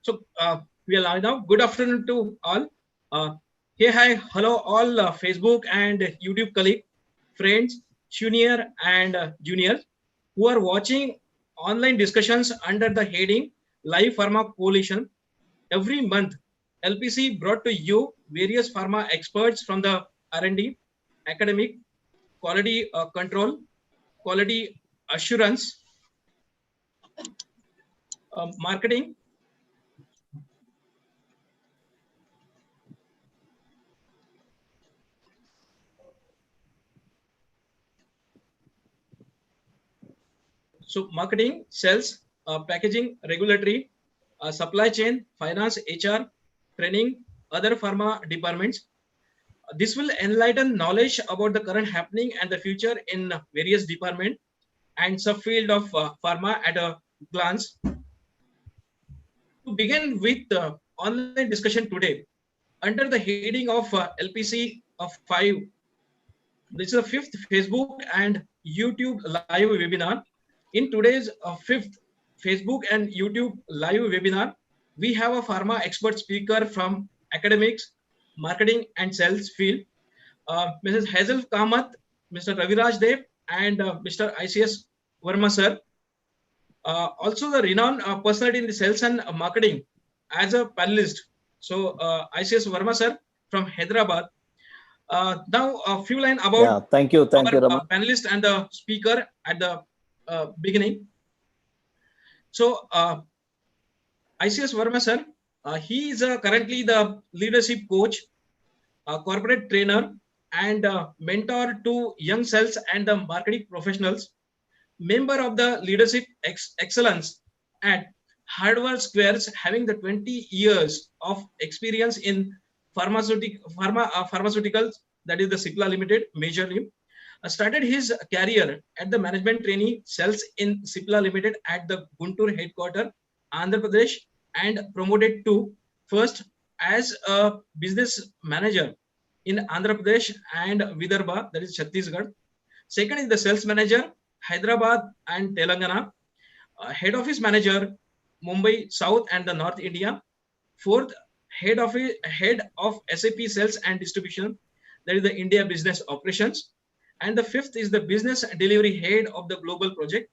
So we are live now. Good afternoon to all. Hey, hi, hello, all Facebook and YouTube colleague, friends, junior and juniors who are watching online discussions under the heading Live Pharma Coalition. Every month, LPC brought to you various pharma experts from the R&D, academic, quality control, quality assurance, marketing. So marketing, sales, packaging, regulatory, supply chain, finance, HR, training, other pharma departments. This will enlighten knowledge about the current happening and the future in various departments and subfield of pharma at a glance. To begin with the online discussion today, under the heading of LPC of 5, this is the fifth Facebook and YouTube live webinar. In today's fifth Facebook and YouTube live webinar, we have a pharma expert speaker from academics, marketing and sales field, Mrs. Hazel Kamath, Mr. Raviraj Dev, and Mr. ICS Verma sir. Also the renowned personality in the sales and marketing as a panelist. So ICS Verma sir from Hyderabad. Now a few lines about thank you, our Raman. panelist and the speaker at the beginning. So ICS Verma sir, he is currently the leadership coach, corporate trainer, and mentor to young sales and the marketing professionals, member of the leadership excellence at Hardware Squares, having the 20 years of experience in pharmaceuticals, that is the Cipla Limited majorly. Started his career at the management trainee sales in Cipla Limited at the Guntur headquarters, Andhra Pradesh, and promoted to first as a business manager in Andhra Pradesh and Vidarbha, that is Chhattisgarh. Second is the sales manager, Hyderabad and Telangana. Head office manager, Mumbai South and the North India. Fourth, head of SAP sales and distribution, that is the India business operations. And the fifth is the business delivery head of the global project.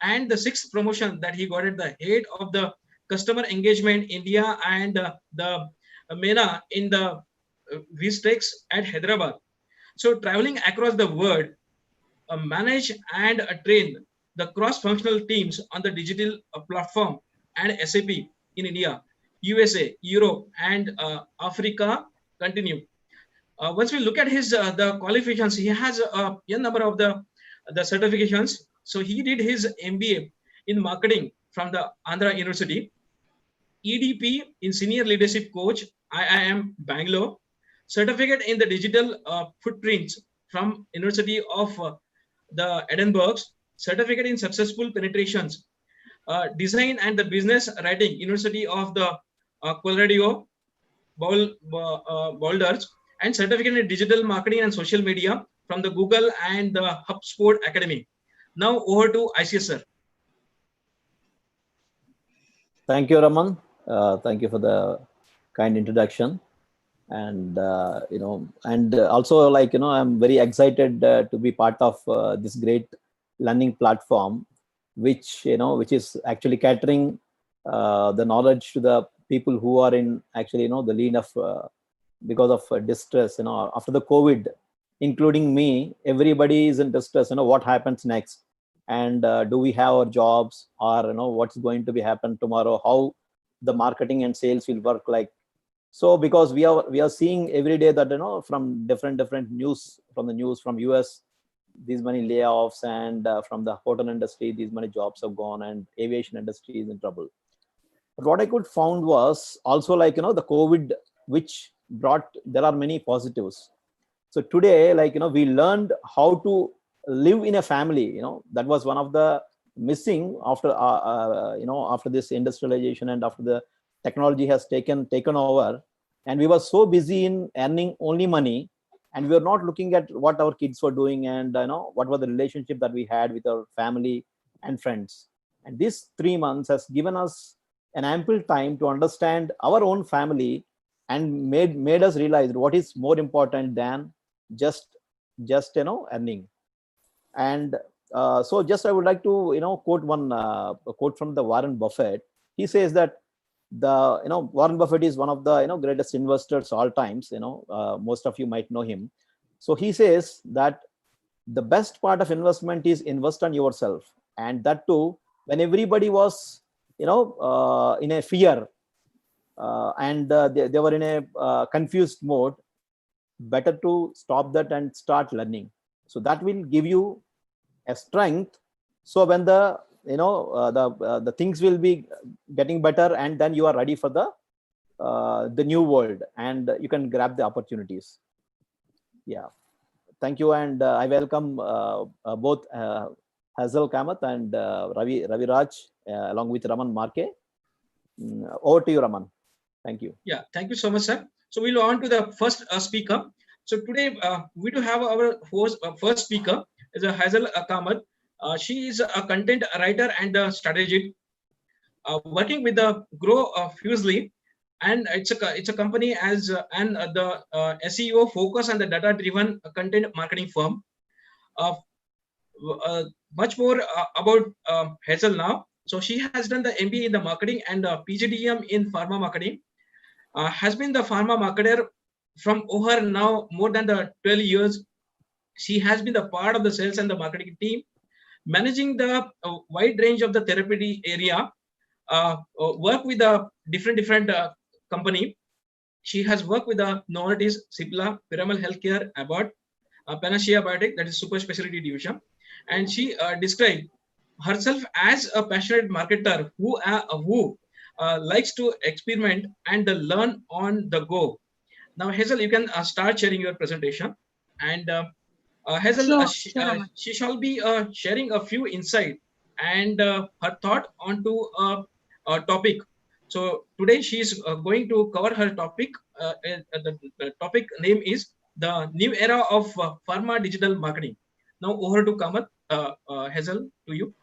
And the sixth promotion that he got at the head of the customer engagement India and the MENA in the VSTEX at Hyderabad. So traveling across the world, manage and train the cross-functional teams on the digital platform and SAP in India, USA, Europe, and Africa continue. Once we look at his the qualifications, he has a number of the certifications. So he did his MBA in marketing from the Andhra University, EDP in senior leadership coach, IIM Bangalore, certificate in the digital footprints from University of the Edinburgh, certificate in successful penetrations, design and the business writing, University of the Colorado Boulders, and certificate in digital marketing and social media from the Google and the HubSpot Academy. Now over to ICS sir. Thank you, Raman. Thank you for the kind introduction. And also, I'm very excited to be part of this great learning platform, which is actually catering the knowledge to the people who are in actually the lead of because of distress. After the COVID, including me, everybody is in distress. What happens next, and do we have our jobs, or what's going to be happen tomorrow? How the marketing and sales will work like. So because we are seeing every day that from different news from US, these many layoffs, and from the hotel industry, these many jobs have gone, and aviation industry is in trouble. But what I could found was also the COVID, which brought, there are many positives. So today, we learned how to live in a family. That was one of the missing after after this industrialization and after the technology has taken over, and we were so busy in earning only money, and we were not looking at what our kids were doing, and what was the relationship that we had with our family and friends. And these 3 months has given us an ample time to understand our own family and made us realize what is more important than just earning. And so just I would like to quote one a quote from the Warren Buffett. He says that Warren Buffett is one of the greatest investors all times. Most of you might know him. So he says that the best part of investment is invest on yourself, and that too when everybody was in a fear, and they were in a confused mode. Better to stop that and start learning. So that will give you a strength. So when the things will be getting better, and then you are ready for the new world, and you can grab the opportunities. Yeah, thank you. And I welcome both Hazel Kamath and Ravi Raj, along with Raman Marke. Over to you, Raman. Thank you. Yeah, thank you so much, sir. So we'll on to the first speaker. So today we do have our first speaker is a Hazel Kamath. She is a content writer and a strategist, working with the Grow Fusely, and it's a company as and the SEO focus and the data driven content marketing firm. Much more about Hazel now. So she has done the MBA in the marketing and PGDM in pharma marketing. Has been the pharma marketer from over now more than the 12 years. She has been the part of the sales and the marketing team, managing the wide range of the therapeutic area, work with a different company. She has worked with the Novartis, Cipla, Piramal Healthcare, Abbott, Panacea Biotech, that is super specialty division. And she described herself as a passionate marketer who likes to experiment and learn on the go. Now, Hazel, you can start sharing your presentation. And Hazel, she shall be sharing a few insight and her thought onto a topic. So today she is going to cover her topic. The topic name is the new era of pharma digital marketing. Now over to Kamath. Hazel, to you.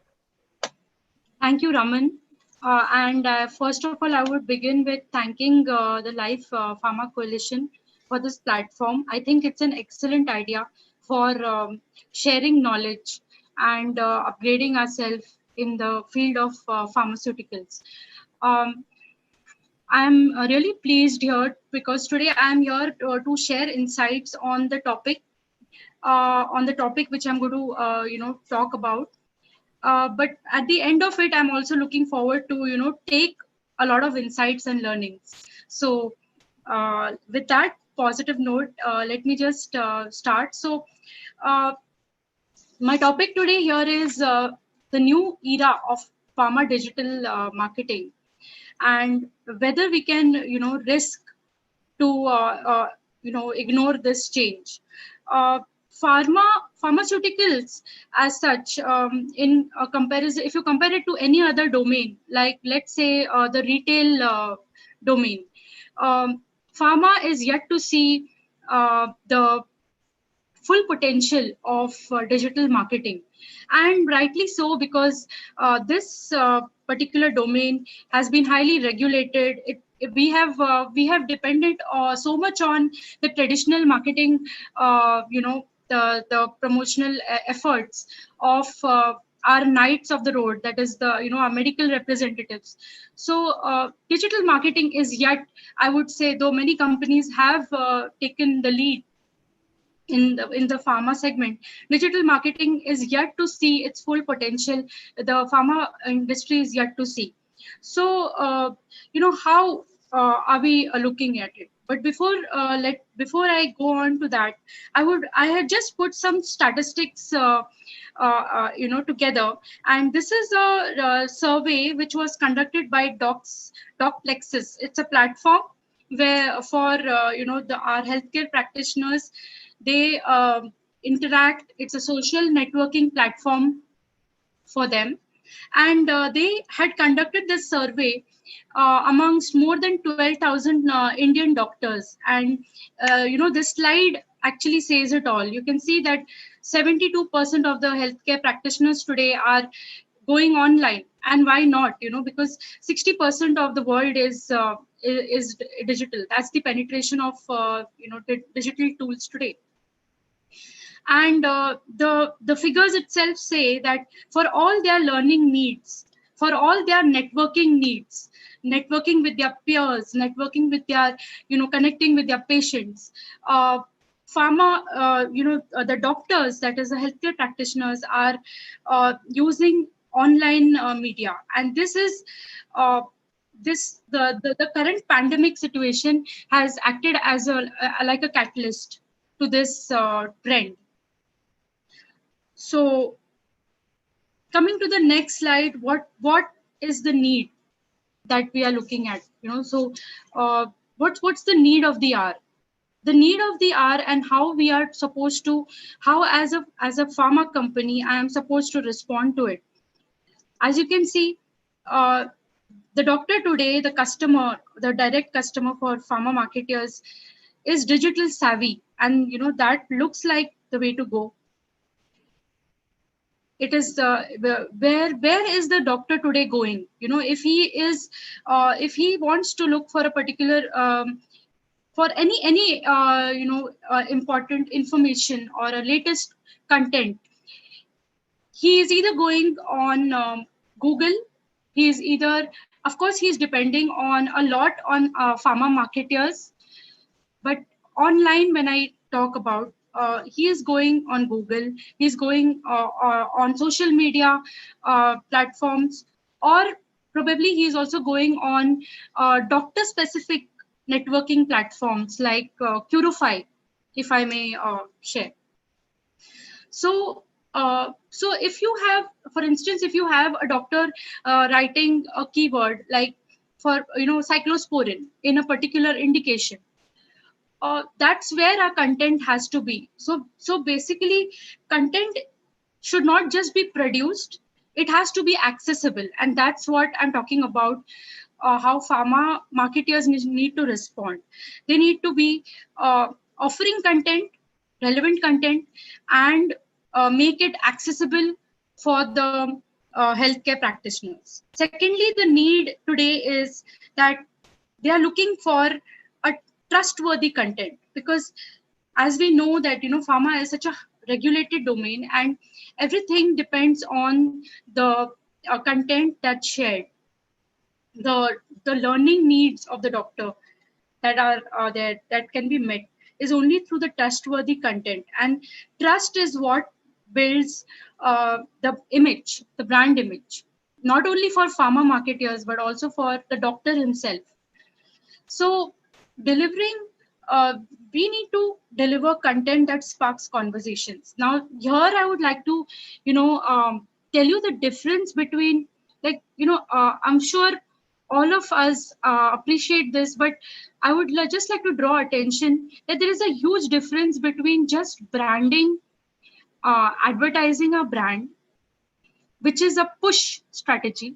Thank you, Raman. First of all, I would begin with thanking the Life Pharma Coalition for this platform. I think it's an excellent idea for sharing knowledge and upgrading ourselves in the field of pharmaceuticals. I'm really pleased here because today I'm here to share insights on the topic which I'm going to talk about. But at the end of it, I'm also looking forward to take a lot of insights and learnings. So with that positive note, let me just start. So my topic today here is the new era of pharma digital marketing, and whether we can risk to ignore this change. Pharmaceuticals as such, in a comparison, if you compare it to any other domain, like let's say the retail domain, pharma is yet to see the full potential of digital marketing, and rightly so, because this particular domain has been highly regulated. We have depended so much on the traditional marketing, the promotional efforts of our knights of the road, that is our medical representatives. So digital marketing is yet, I would say, though many companies have taken the lead in the pharma segment, digital marketing is yet to see its full potential. The pharma industry is yet to see. So how are we looking at it? But before I go on to that, I had just put some statistics together, and this is a survey which was conducted by DocPlexis. It's a platform where for our healthcare practitioners, they interact. It's a social networking platform for them, and they had conducted this survey amongst more than 12,000 Indian doctors. And this slide actually says it all. You can see that 72% of the healthcare practitioners today are going online And why not? Because 60% of the world is digital. That's the penetration of digital tools today. And the figures itself say that for all their learning needs, for all their networking needs, networking with their peers, networking with their, connecting with their patients, pharma, the doctors, that is the healthcare practitioners, are using online media. And this is the current pandemic situation has acted as like a catalyst to this trend. So coming to the next slide, what is the need that we are looking at? So what's the need of the hour? The need of the hour, and how we are supposed to, how as a pharma company, I am supposed to respond to it. As you can see, the doctor today, the customer, the direct customer for pharma marketers, is digital savvy, and that looks like the way to go. It is where is the doctor today going? If he is if he wants to look for a particular for any important information or a latest content, he is either going on Google. He is either, of course, he is depending on a lot on pharma marketers, but online, when I talk about, he is going on Google, he's going on social media platforms, or probably he's also going on doctor-specific networking platforms like Curify, if I may share. So if you have, for instance, if you have a doctor writing a keyword like for cyclosporin in a particular indication, that's where our content has to be. So basically, content should not just be produced, it has to be accessible. And that's what I'm talking about, how pharma marketers need to respond. They need to be offering content, relevant content, and make it accessible for the healthcare practitioners. Secondly, the need today is that they are looking for a trustworthy content, because as we know that pharma is such a regulated domain, and everything depends on the content that's shared. The learning needs of the doctor that are there, that can be met, is only through the trustworthy content. And trust is what builds the image, the brand image, not only for pharma marketers but also for the doctor himself. So delivering, we need to deliver content that sparks conversations. Now here I would like to tell you the difference between, like, I'm sure all of us appreciate this, but I would just like to draw attention that there is a huge difference between just branding, advertising a brand, which is a push strategy,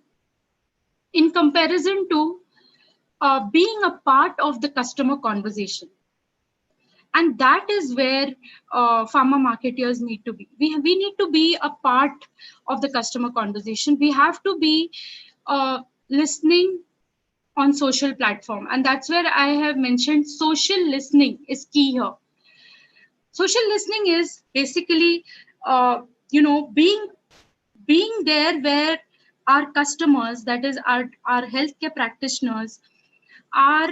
in comparison to being a part of the customer conversation. And that is where pharma marketers need to be. We need to be a part of the customer conversation. We have to be listening on social platform. And that's where I have mentioned social listening is key here. Social listening is basically, being there where our customers, that is our healthcare practitioners, are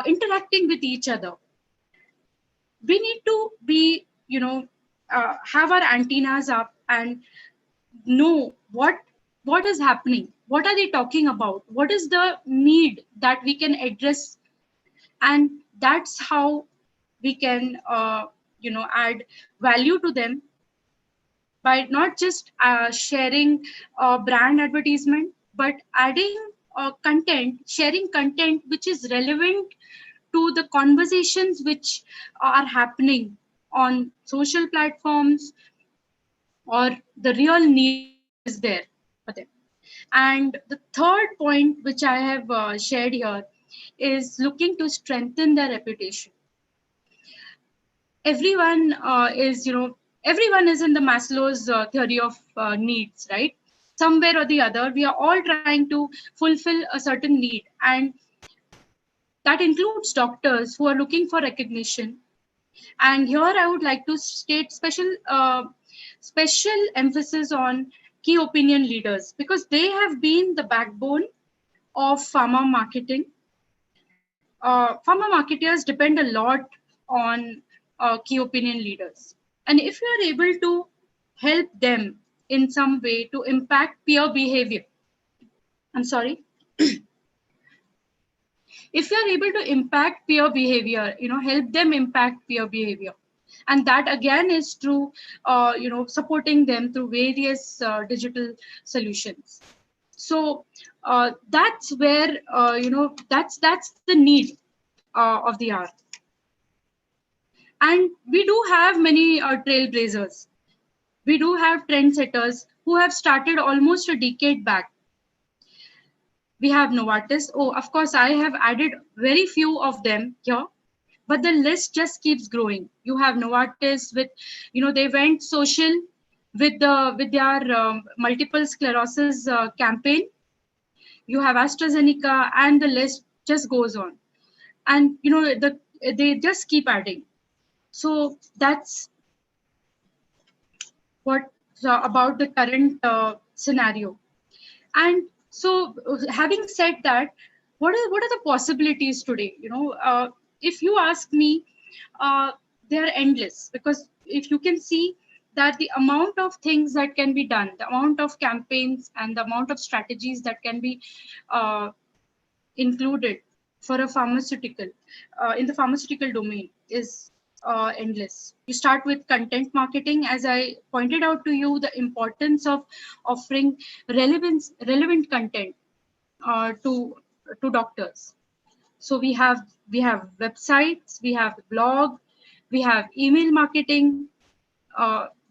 interacting with each other. We need to be, have our antennas up and know what is happening, what are they talking about, what is the need that we can address, and that's how we can add value to them by not just sharing brand advertisement, but adding content, sharing content which is relevant to the conversations which are happening on social platforms, or the real need is there for them. And the third point which I have shared here is looking to strengthen their reputation. Everyone is in the Maslow's theory of needs, right? somewhere or the other, we are all trying to fulfill a certain need, and that includes doctors who are looking for recognition. And here I would like to state special emphasis on key opinion leaders, because they have been the backbone of pharma marketing. Pharma marketers depend a lot on key opinion leaders. And if you are able to help them in some way to impact peer behavior, I'm sorry, if you are able to impact peer behavior, help them impact peer behavior. And that again is through, supporting them through various digital solutions. So that's where, that's the need of the hour. And we do have many trailblazers. We do have trendsetters who have started almost a decade back. We have Novartis. Oh, of course, I have added very few of them here, but the list just keeps growing. You have Novartis with, they went social with their multiple sclerosis campaign. You have AstraZeneca, and the list just goes on. And they just keep adding. So that's what about the current scenario. And so, having said that, what are the possibilities today? If you ask me, they are endless, because if you can see that the amount of things that can be done, the amount of campaigns and the amount of strategies that can be included for a pharmaceutical in the pharmaceutical domain is endless. You start with content marketing. As I pointed out to you, the importance of offering relevant content to doctors. So we have websites, we have blog, we have email marketing,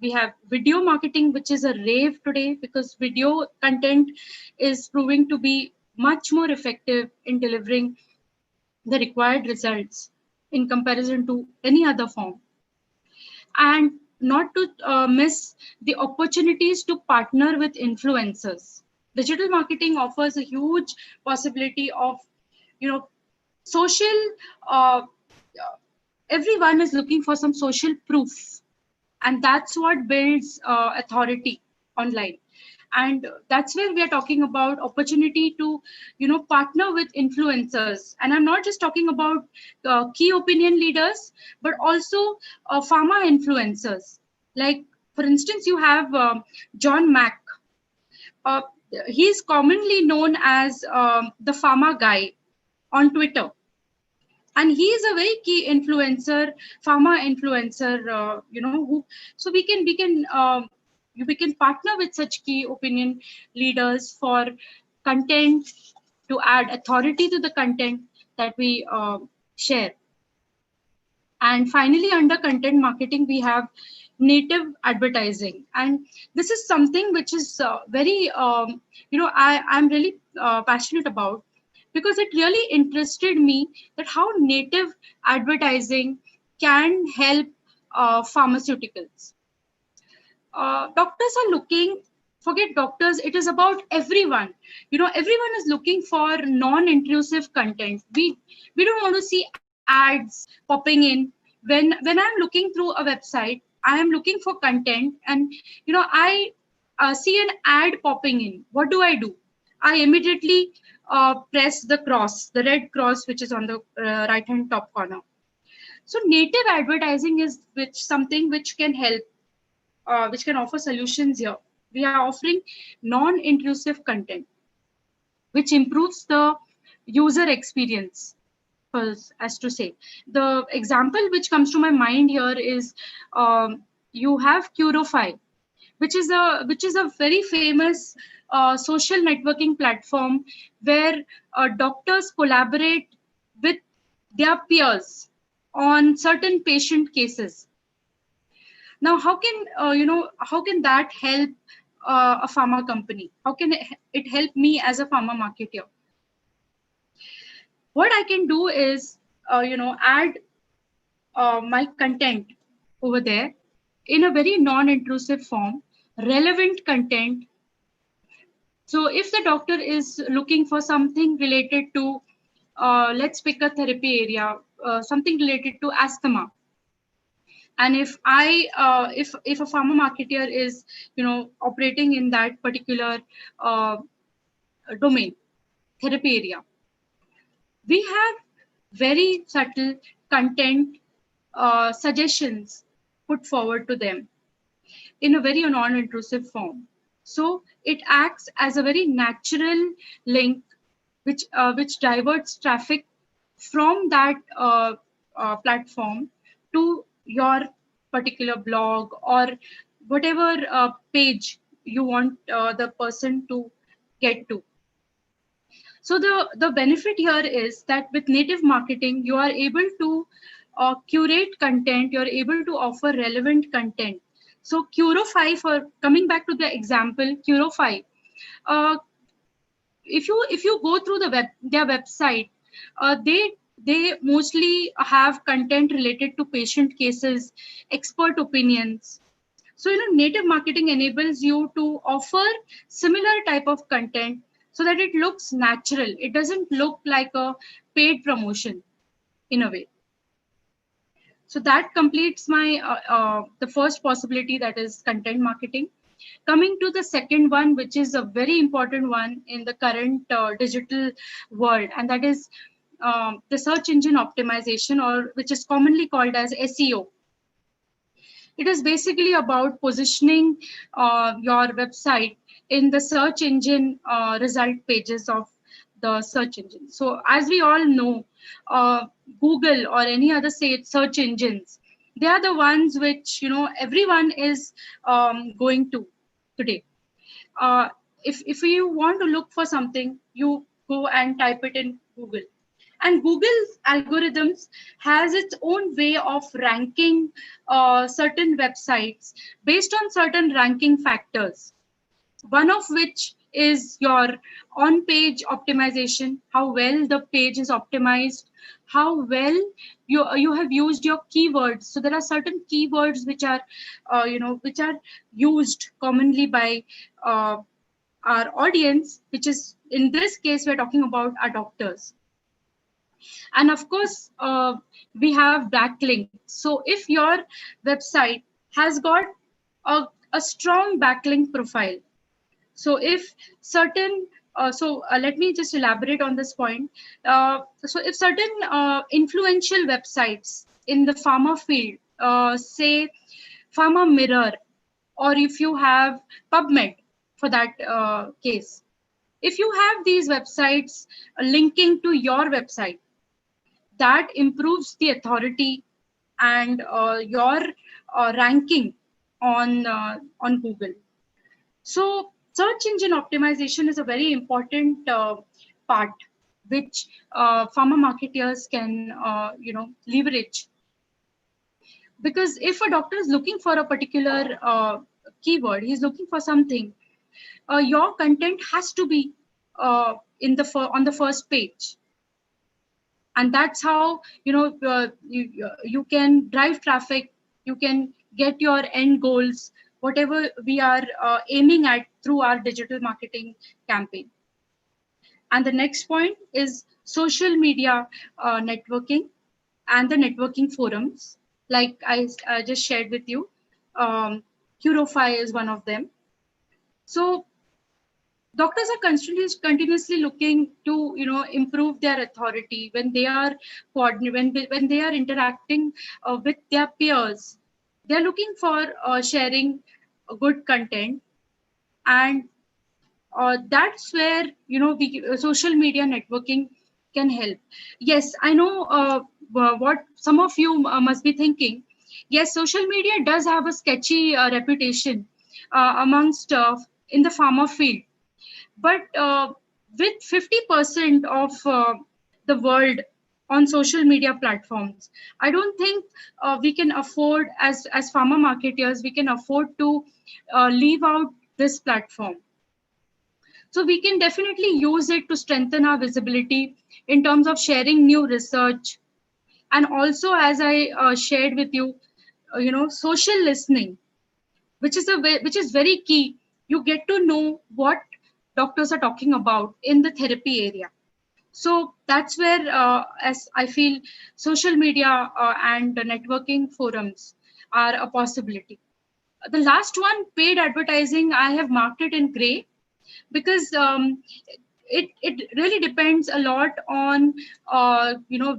we have video marketing, which is a rave today, because video content is proving to be much more effective in delivering the required results in comparison to any other form. And not to miss the opportunities to partner with influencers. Digital marketing offers a huge possibility of, social, everyone is looking for some social proof, and that's what builds authority online. And that's where we are talking about opportunity to, partner with influencers. And I'm not just talking about key opinion leaders, but also pharma influencers. Like, for instance, you have John Mack. He's commonly known as the pharma guy on Twitter. And he is a very key influencer, pharma influencer, so we can partner with such key opinion leaders for content, to add authority to the content that we share. And finally, under content marketing, we have native advertising. And this is something which is very, I'm really passionate about, because it really interested me that how native advertising can help pharmaceuticals. Doctors are looking, forget doctors, it is about everyone. Everyone is looking for non-intrusive content. We don't want to see ads popping in. When I'm looking through a website, I am looking for content, and I see an ad popping in. What do? I immediately press the cross, the red cross, which is on the right hand top corner. So native advertising is something which can help, which can offer solutions here. We are offering non-intrusive content, which improves the user experience. As to say, the example which comes to my mind here is you have Curofy, which is a very famous social networking platform where doctors collaborate with their peers on certain patient cases. Now, how can that help a pharma company? How can it help me as a pharma marketer? What I can do is, add my content over there in a very non-intrusive form, relevant content, So if the doctor is looking for something related to, let's pick a therapy area, something related to asthma, and if a pharma marketer is operating in that particular uh, domain, therapy area, we have very subtle content suggestions put forward to them in a very non-intrusive form. So it acts as a very natural link, which diverts traffic from that platform to your particular blog or whatever page you want the person to get to. So the benefit here is that with native marketing, you are able to curate content, you're able to offer relevant content. So Curo5, for coming back to the example, Curo5, uh, if you go through their website, they mostly have content related to patient cases, expert opinions. So native marketing enables you to offer similar type of content so that it looks natural. It doesn't look like a paid promotion in a way. So that completes my the first possibility, that is content marketing. Coming to the second one, which is a very important one in the current digital world, and that is the search engine optimization, or which is commonly called as SEO. It is basically about positioning your website in the search engine result pages of the search engine. So as we all know, Google or any other search engines, they are the ones which everyone is going to today. If you want to look for something, you go and type it in Google. And Google's algorithms has its own way of ranking certain websites based on certain ranking factors. One of which is your on-page optimization, how well the page is optimized, how well you have used your keywords. So there are certain keywords which are which are used commonly by our audience, which is, in this case, we're talking about our doctors. And of course, we have backlinks. So if your website has got a strong backlink profile, so if certain, let me just elaborate on this point. So if certain influential websites in the pharma field, say Pharma Mirror, or if you have PubMed for that case, if you have these websites linking to your website, that improves the authority and your ranking on Google. So search engine optimization is a very important part which pharma marketers can leverage. Because if a doctor is looking for a particular keyword, he's looking for something, your content has to be on the first page. And that's how you can drive traffic, you can get your end goals, whatever we are aiming at through our digital marketing campaign. And the next point is social media networking and the networking forums, like I just shared with you. Curo5 is one of them. So doctors are continuously looking to improve their authority when they are when they are interacting with their peers. They're looking for sharing good content, and that's where social media networking can help. Yes, I know what some of you must be thinking. Yes, social media does have a sketchy reputation amongst in the pharma field. But with 50% of the world on social media platforms, I don't think we can afford, as pharma marketers, we can afford to leave out this platform. So we can definitely use it to strengthen our visibility in terms of sharing new research. And also, as I shared with you, social listening, which is very key. You get to know what doctors are talking about in the therapy area. So that's where, as I feel, social media and the networking forums are a possibility. The last one, paid advertising, I have marked it in gray because it really depends a lot on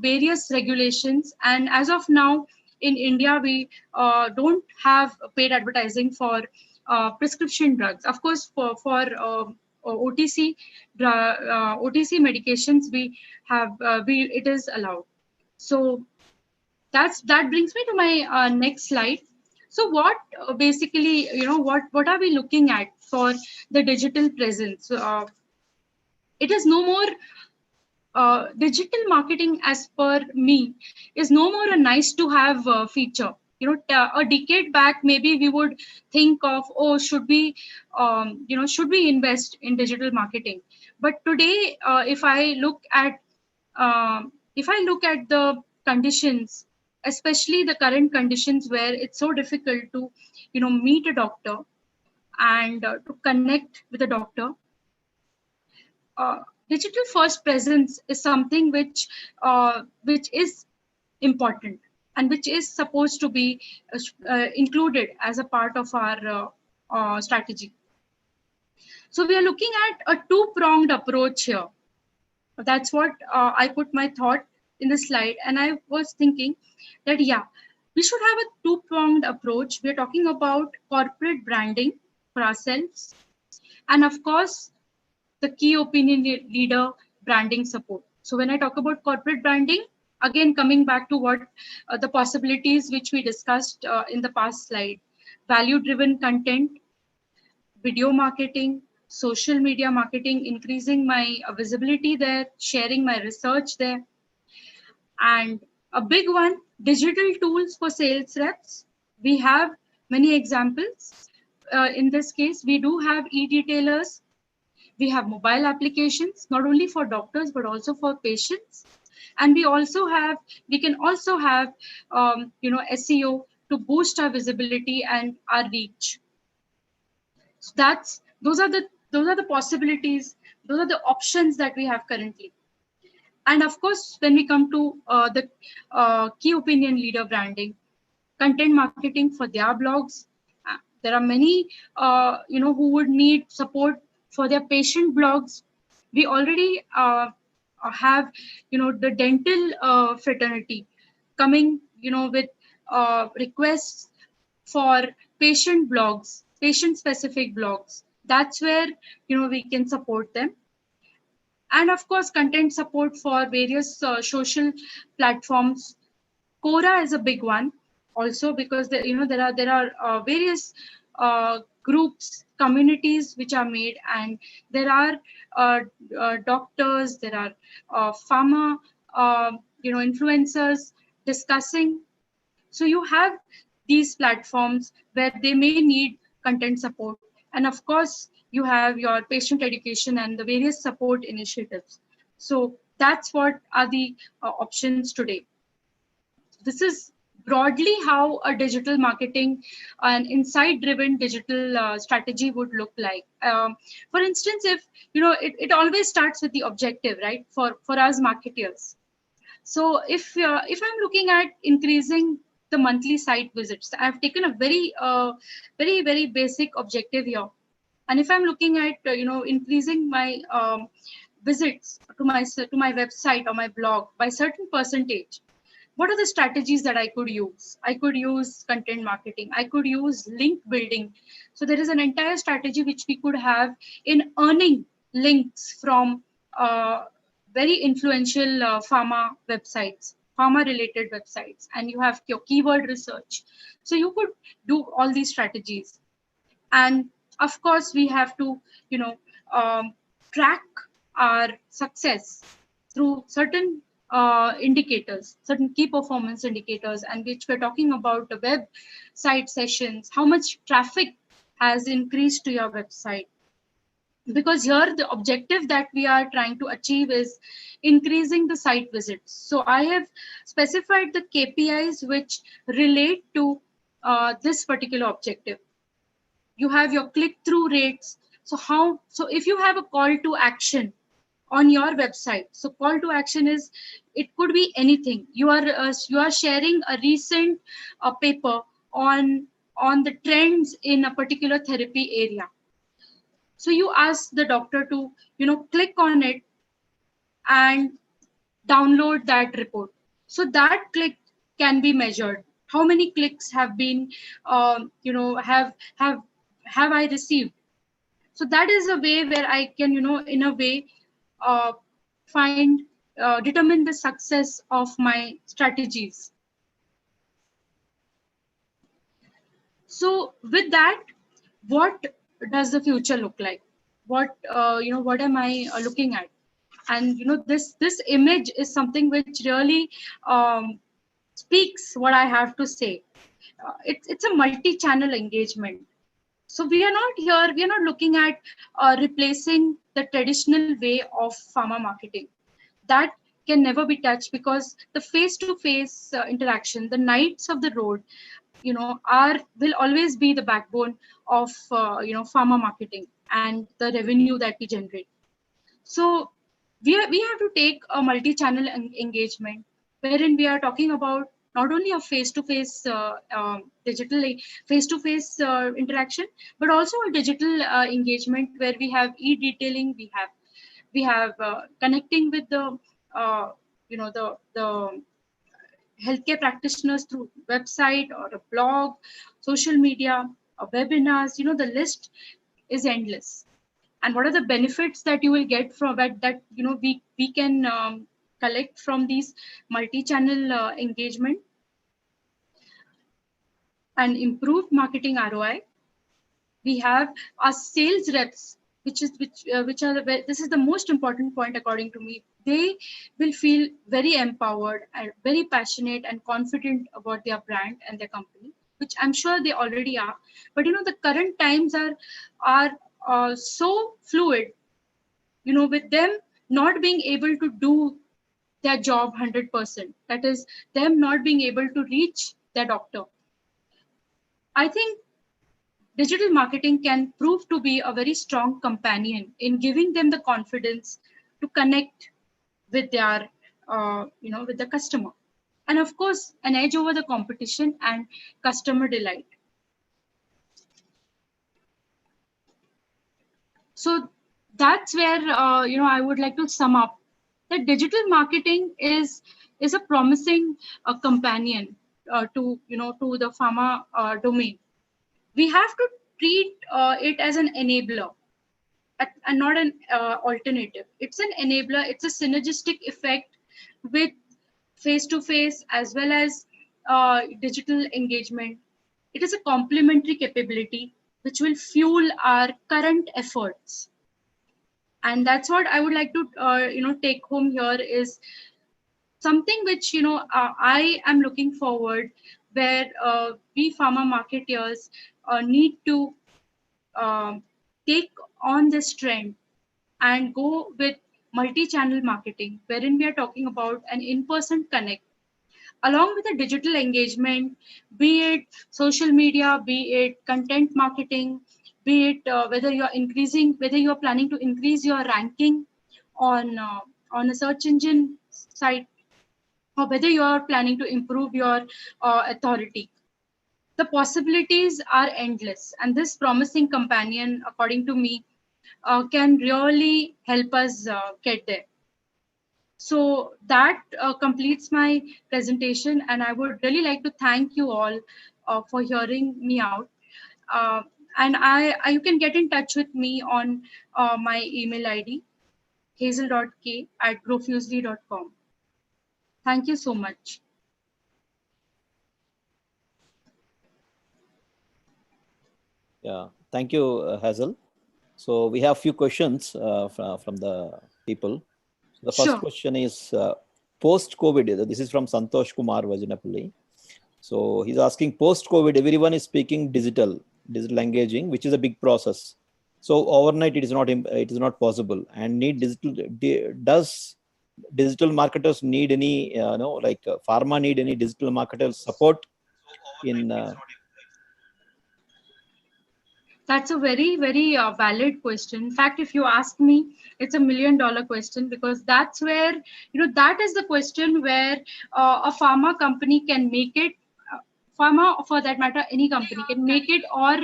various regulations. And as of now, in India, we don't have paid advertising for prescription drugs. Of course, for OTC OTC medications, we have it is allowed. So that brings me to my next slide. So what basically, what are we looking at for the digital presence? It is no more digital marketing, as per me, is no more a nice to have feature. A decade back, maybe we would think of, oh, should we invest in digital marketing? But today, if I look at the conditions, especially the current conditions where it's so difficult to meet a doctor and to connect with a doctor, digital first presence is something which is important and which is supposed to be included as a part of our strategy. So we are looking at a two-pronged approach here. That's what I put my thought in the slide, and I was thinking that we should have a two-pronged approach. We are talking about corporate branding for ourselves, and of course the key opinion leader branding support. So when I talk about corporate branding, again coming back to what the possibilities which we discussed in the past slide: value-driven content, video marketing, social media marketing, increasing my visibility there, sharing my research there. And a big one, digital tools for sales reps. We have many examples. In this case, we do have e-retailers. We have mobile applications, not only for doctors, but also for patients. And we can also have SEO to boost our visibility and our reach. So those are the possibilities. Those are the options that we have currently. And of course, when we come to the key opinion leader branding, content marketing for their blogs, there are many who would need support for their patient blogs. We already have the dental fraternity coming with requests for patient blogs, patient specific blogs. That's where we can support them. And of course, content support for various social platforms. Quora is a big one also, because there are various groups, communities which are made, and there are doctors, there are pharma influencers discussing. So you have these platforms where they may need content support. And of course, you have your patient education and the various support initiatives. So that's what are the options today. This is broadly how a digital marketing, an insight-driven digital strategy would look like. For instance, if it always starts with the objective, right? For us marketers. So if I'm looking at increasing the monthly site visits, I've taken a very very basic objective here. And if I'm looking at increasing my visits to my website or my blog by certain percentage, what are the strategies that I could use? I could use content marketing. I could use link building. So there is an entire strategy which we could have in earning links from very influential pharma websites, pharma related websites, and you have your keyword research. So you could do all these strategies. And of course, we have to track our success through certain indicators, certain key performance indicators, and which we're talking about the website sessions, how much traffic has increased to your website. Because here the objective that we are trying to achieve is increasing the site visits. So I have specified the KPIs which relate to this particular objective. You have your click-through rates, So if you have a call to action on your website, so call to action is, it could be anything. You are sharing a recent paper on the trends in a particular therapy area. So you ask the doctor to click on it and download that report. So that click can be measured. How many clicks have been have I received? So that is a way where I can in a way uh, find determine the success of my strategies. So with that, what does the future look like? What am I looking at? And this image is something which really speaks what I have to say. It's a multi-channel engagement. So we are not here, we are not looking at replacing the traditional way of pharma marketing. That can never be touched, because the face-to-face interaction, the nights of the road, will always be the backbone of pharma marketing and the revenue that we generate. So we have to take a multi-channel engagement, wherein we are talking about not only a face-to-face digital face-to-face interaction, but also a digital engagement where we have e-detailing, we have connecting with the the healthcare practitioners through website or a blog, social media, or webinars. The list is endless. And what are the benefits that you will get from that we can collect from these multi-channel engagement? And improved marketing ROI. We have our sales reps, which are this is the most important point according to me. They will feel very empowered and very passionate and confident about their brand and their company, which I'm sure they already are. But the current times are so fluid, with them not being able to do their job 100%, that is them not being able to reach their doctor. I think digital marketing can prove to be a very strong companion in giving them the confidence to connect with their with the customer, and of course an edge over the competition and customer delight. So that's where I would like to sum up that digital marketing is a promising companion to the pharma domain. We have to treat it as an enabler and not an alternative. It's an enabler. It's a synergistic effect with face-to-face as well as digital engagement. It is a complementary capability which will fuel our current efforts. And that's what I would like to take home here is something which I am looking forward, where we pharma marketeers need to take on this trend and go with multi-channel marketing, wherein we are talking about an in-person connect along with a digital engagement, be it social media, be it content marketing, be it whether you're planning to increase your ranking on a search engine site, or whether you're planning to improve your authority. The possibilities are endless, and this promising companion, according to me, can really help us get there. So that completes my presentation, and I would really like to thank you all for hearing me out. And you can get in touch with me on my email ID, hazel.k@growfusely.com. Thank you so much. Yeah, thank you, Hazel. So we have a few questions from the people. So the first question is post-COVID. This is from Santosh Kumar Vajinapalli. So he's asking, post-COVID, everyone is speaking digital engaging, which is a big process. So overnight, it is not possible. And need digital. Does digital marketers need any, pharma need any digital marketer support in? That's a very, very valid question. In fact, if you ask me, it's $1 million question, because that's where, that is the question where a pharma company can make it, pharma, or for that matter, any company can make it, or,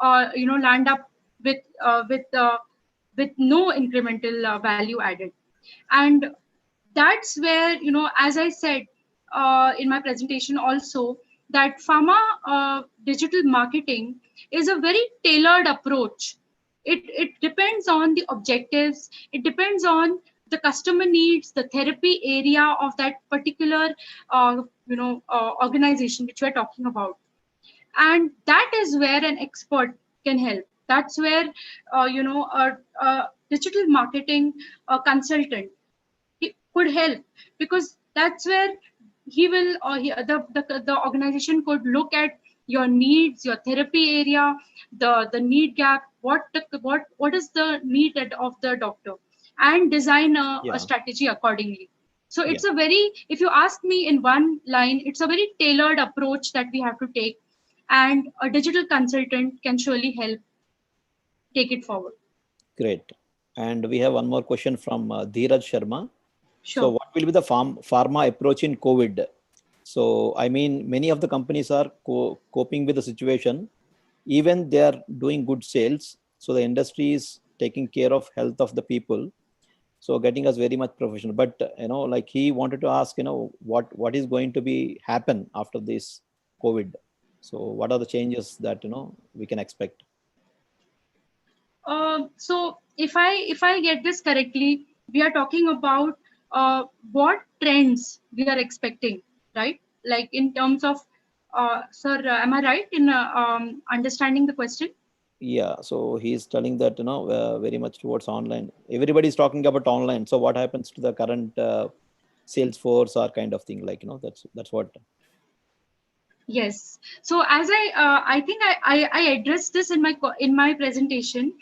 land up with, with no incremental value added. And that's where, as I said in my presentation also, that pharma digital marketing is a very tailored approach. It depends on the objectives, it depends on the customer needs, the therapy area of that particular organization which we're talking about. And that is where an expert can help. That's where a digital marketing consultant could help, because that's where he will, or the organization could look at your needs, your therapy area, the need gap, what is the need of the doctor, and design a strategy accordingly. So it's a very, if you ask me in one line, it's a very tailored approach that we have to take, and a digital consultant can surely help take it forward. Great. And we have one more question from Dheeraj Sharma. Sure. So what will be the pharma approach in COVID? So, I mean, many of the companies are coping with the situation. Even they are doing good sales. So the industry is taking care of health of the people. So getting us very much professional. But, like he wanted to ask, what is going to be happen after this COVID? So what are the changes that, we can expect? So if I get this correctly, we are talking about what trends we are expecting, right? Like in terms of, sir, am I right in understanding the question? Yeah, so he's telling that, very much towards online. Everybody's talking about online. So what happens to the current sales force or kind of thing, like, that's what. Yes. So as I think I addressed this in my presentation,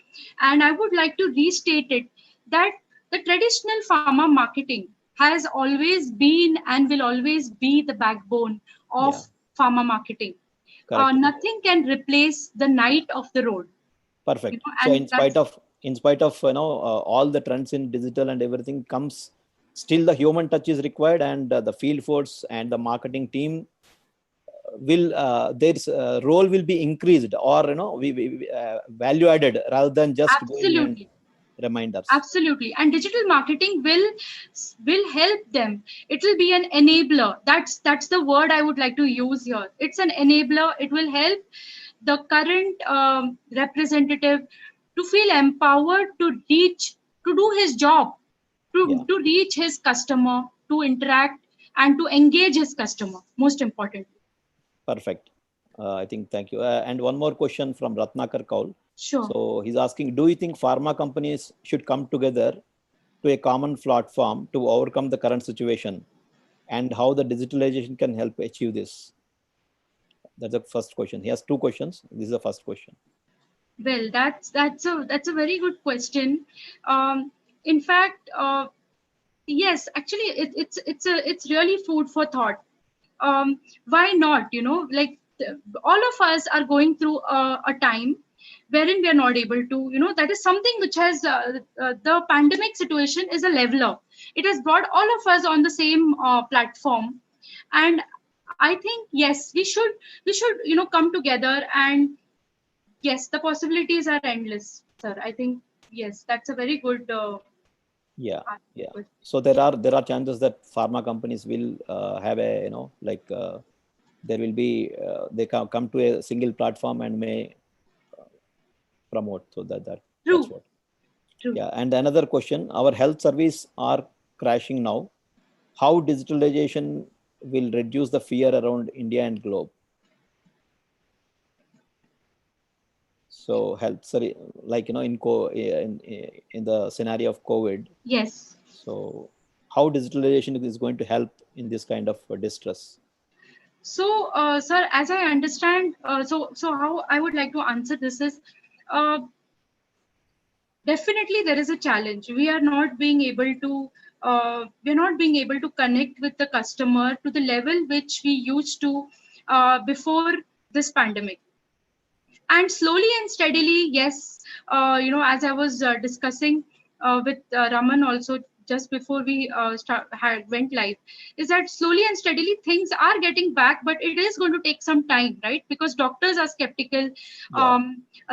and I would like to restate it, that the traditional pharma marketing has always been and will always be the backbone of pharma marketing. Nothing can replace the night of the road. Perfect. So in spite of all the trends in digital and everything comes, still the human touch is required, and the field force and the marketing team will their role will be increased, or we value added, rather than just going and reminders. Absolutely. And digital marketing will help them. It will be an enabler. That's the word I would like to use here. It's an enabler. It will help the current representative to feel empowered to do his job, to reach his customer, to interact and to engage his customer, most importantly. Perfect. I think, thank you. And one more question from Ratnakar Kaul. Sure. So he's asking, do you think pharma companies should come together to a common platform to overcome the current situation, and how the digitalization can help achieve this? That's the first question. He has two questions. This is the first question. Well, that's a very good question. In fact, yes, actually, it's really food for thought. Why not? Like all of us are going through a time wherein we are not able to, that is something which has the pandemic situation is a leveler. It has brought all of us on the same platform, and I think yes, we should come together, and yes, the possibilities are endless, sir. I think yes, that's a very good. Yeah. So there are chances that pharma companies will have a there will be they come to a single platform and may promote. So that's what. True. Yeah. And another question: our health service are crashing now. How digitalization will reduce the fear around India and globe? So health, sorry, like in the scenario of COVID. Yes. So how digitalization is going to help in this kind of distress? So, sir, as I understand, so how I would like to answer this is, definitely there is a challenge. We are not being able to connect with the customer to the level which we used to before this pandemic. And slowly and steadily, yes, as I was discussing with Raman also just before we went live, is that slowly and steadily things are getting back, but it is going to take some time, right? Because doctors are skeptical, Yeah.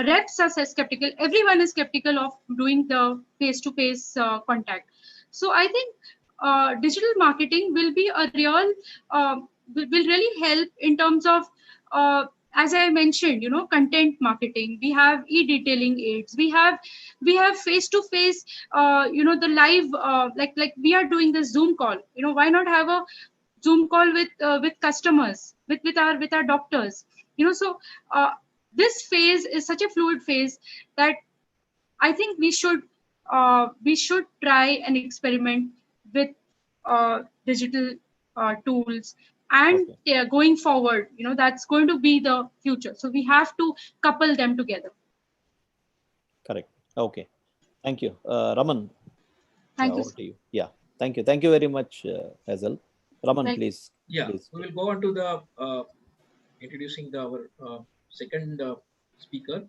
reps are skeptical, everyone is skeptical of doing the face-to-face contact. So I think digital marketing will be a real, will really help in terms of uh, as I mentioned, content marketing. We have e-detailing aids. We have face-to-face, the live, like we are doing the Zoom call. Why not have a Zoom call with customers, with our doctors? So this phase is such a fluid phase that I think we should try and experiment with digital tools, and Okay. going forward, that's going to be the future. So we have to couple them together. Correct. Okay. Thank you, Raman. Yeah, Thank you, over sir. to you. Yeah. Thank you. Thank you very much, Hazel. Raman, Thank please. Yeah, Please. we will go on to the introducing our second speaker.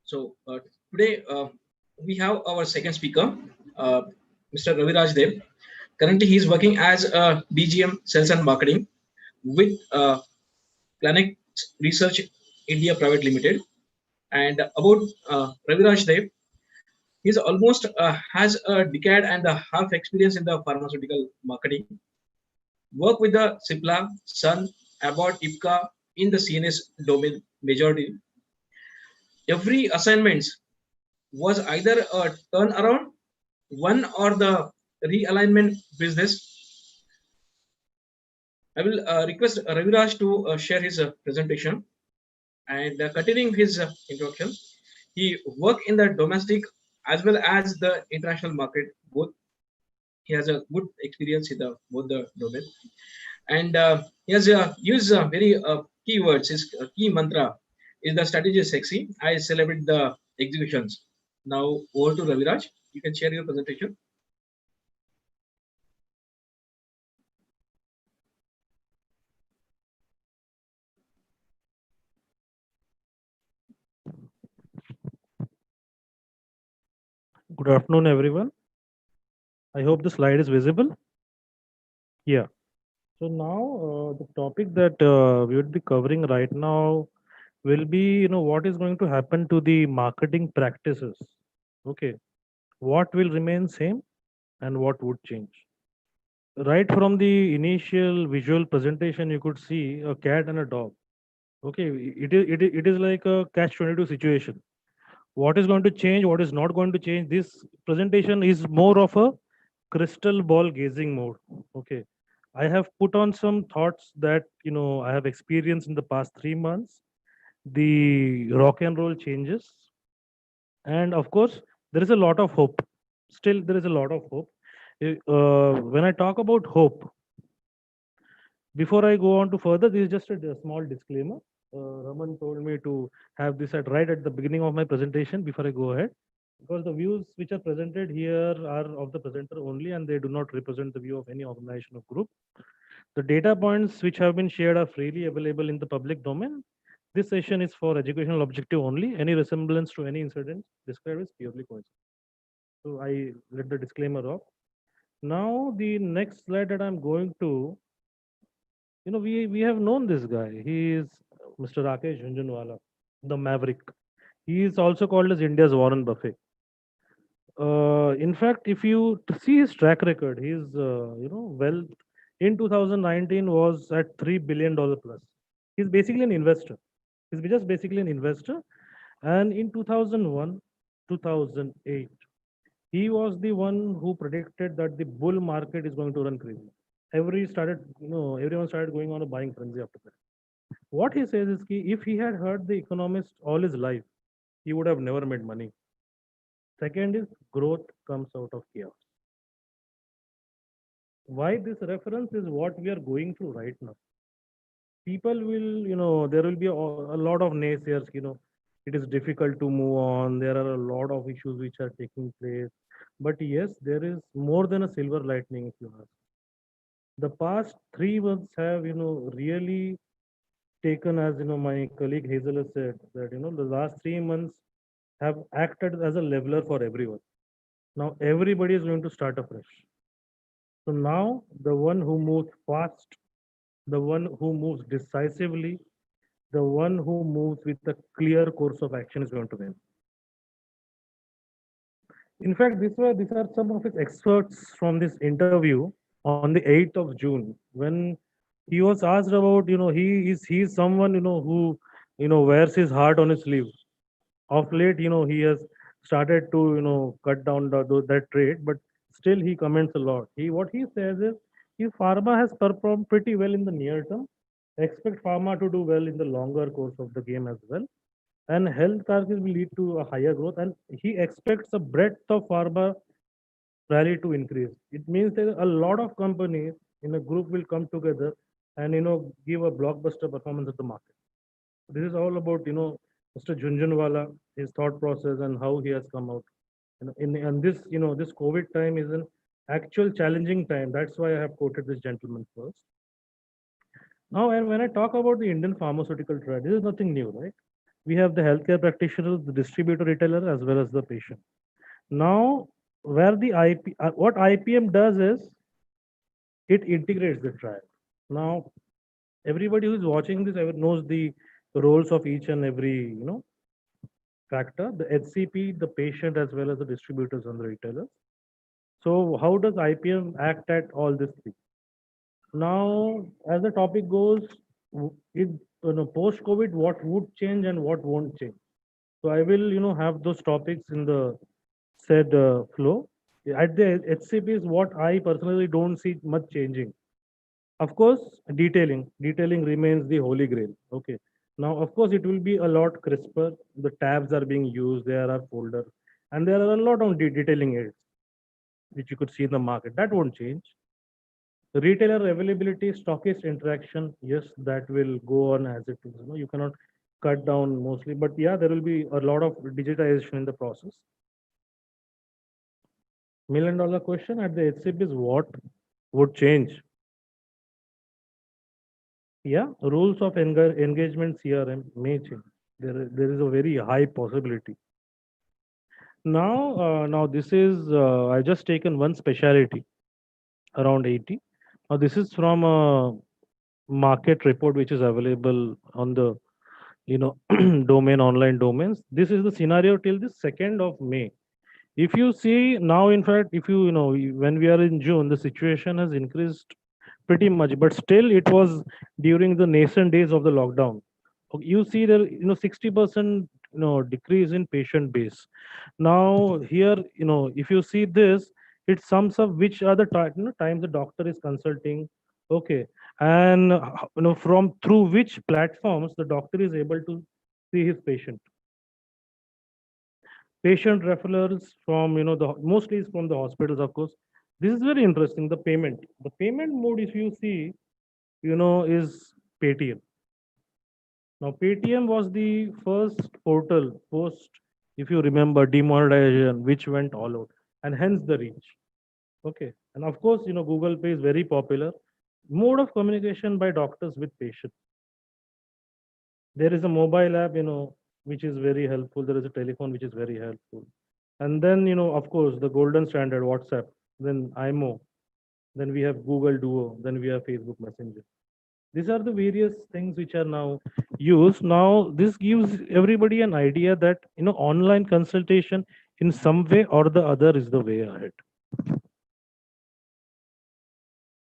So today we have our second speaker, uh, Mr. Raviraj Dev. Currently, he is working as a DGM Sales and Marketing with Planet Research India Private Limited. And about Raviraj Dev, he's almost has a decade and a half experience in the pharmaceutical marketing. Work with the Cipla, Sun, Abbott, Ipca in the CNS domain majority. Every assignment was either a turnaround, one or the realignment business. I will request Raviraj to share his presentation. And continuing his introduction, he worked in the domestic as well as the international market. Both he has a good experience in the both the domain, and he has used very keywords. His key mantra is the strategy is sexy. I celebrate the executions. Now over to Raviraj. You can share your presentation. Good afternoon, everyone. I hope the slide is visible. Yeah. So now the topic that we would be covering right now will be, what is going to happen to the marketing practices. Okay. What will remain same and what would change. Right from the initial visual presentation, you could see a cat and a dog. Okay. It is like a catch-22 situation. What is going to change? What is not going to change? This presentation is more of a crystal ball gazing mode. Okay. I have put on some thoughts that I have experienced in the past 3 months, the rock and roll changes, and of course there is a lot of hope. Still, there is a lot of hope. When I talk about hope, before I go on to further, this is just a small disclaimer. Raman told me to have this right at the beginning of my presentation before I go ahead, because the views which are presented here are of the presenter only and they do not represent the view of any organization or group. The data points which have been shared are freely available in the public domain. This session is for educational objective only. Any resemblance to any incident described is purely coincidence. So I let the disclaimer off. Now the next slide that I'm going to, we have known this guy. He is Mr. Rakesh Jhunjhunwala, the Maverick. He is also called as India's Warren Buffett. In fact, if you see his track record, his wealth in 2019 was at $3 billion plus. He's basically an investor. He's just basically an investor. And in 2001, 2008, he was the one who predicted that the bull market is going to run crazy. Everyone started going on a buying frenzy after that. What he says is that if he had heard the economist all his life, he would have never made money. Second is growth comes out of chaos. Why this reference is what we are going through right now. People will, there will be a lot of naysayers, it is difficult to move on. There are a lot of issues which are taking place. But yes, there is more than a silver lightning, if you ask. The past 3 months have, really taken, as my colleague Hazel has said, that the last 3 months have acted as a leveler for everyone. Now everybody is going to start afresh. So now the one who moves fast, the one who moves decisively, the one who moves with a clear course of action is going to win. In fact, these are some of his excerpts from this interview on the 8th of June, when he was asked about, he's someone, who, wears his heart on his sleeve. Of late, he has started to, cut down that trait, but still he comments a lot. What he says is, if pharma has performed pretty well in the near term, expect pharma to do well in the longer course of the game as well. And health targets will lead to a higher growth, and he expects the breadth of pharma rally to increase. It means that a lot of companies in a group will come together and give a blockbuster performance at the market. This is all about Mr. Junjunwala, his thought process and how he has come out. In this this COVID time is an actual challenging time. That's why I have quoted this gentleman first. Now, and when I talk about the Indian pharmaceutical trade, this is nothing new, right? We have the healthcare practitioner, the distributor, retailer, as well as the patient. Now, where the what IPM does is it integrates the trial. Now, everybody who is watching this knows the roles of each and every factor: the HCP, the patient, as well as the distributors and the retailers. So, how does IPM act at all these three? Now, as the topic goes, if post COVID, what would change and what won't change? So, I will have those topics in the said flow. At the HCP is what I personally don't see much changing. Of course, detailing remains the holy grail. Okay. Now, of course, it will be a lot crisper. The tabs are being used. There are folders, and there are a lot of detailing aids which you could see in the market. That won't change. Retailer availability, stockist interaction, yes, that will go on as it is. You cannot cut down mostly, but yeah, there will be a lot of digitization in the process. $1 million question at the HCP is what would change? Yeah, rules of engagement CRM may change. There is a very high possibility. Now this is I just taken one specialty around 80. Now this is from a market report which is available on the domain online domains. This is the scenario till the 2nd of May. If you see now, in fact, if when we are in June, the situation has increased pretty much, but still it was during the nascent days of the lockdown. You see there 60% decrease in patient base. Now here if you see this, it sums up which are the times the doctor is consulting. Okay. And from through which platforms the doctor is able to see his patient referrals from the mostly is from the hospitals, of course. This is very interesting. The payment mode, if you see, is Paytm. Now, Paytm was the first portal post, if you remember, demonetization, which went all out, and hence the reach. Okay. And of course, Google Pay is very popular. Mode of communication by doctors with patients. There is a mobile app, which is very helpful. There is a telephone, which is very helpful. And then, of course, the golden standard, WhatsApp, then IMO, then we have Google Duo, then we have Facebook Messenger. These are the various things which are now used. Now, this gives everybody an idea that online consultation in some way or the other is the way ahead.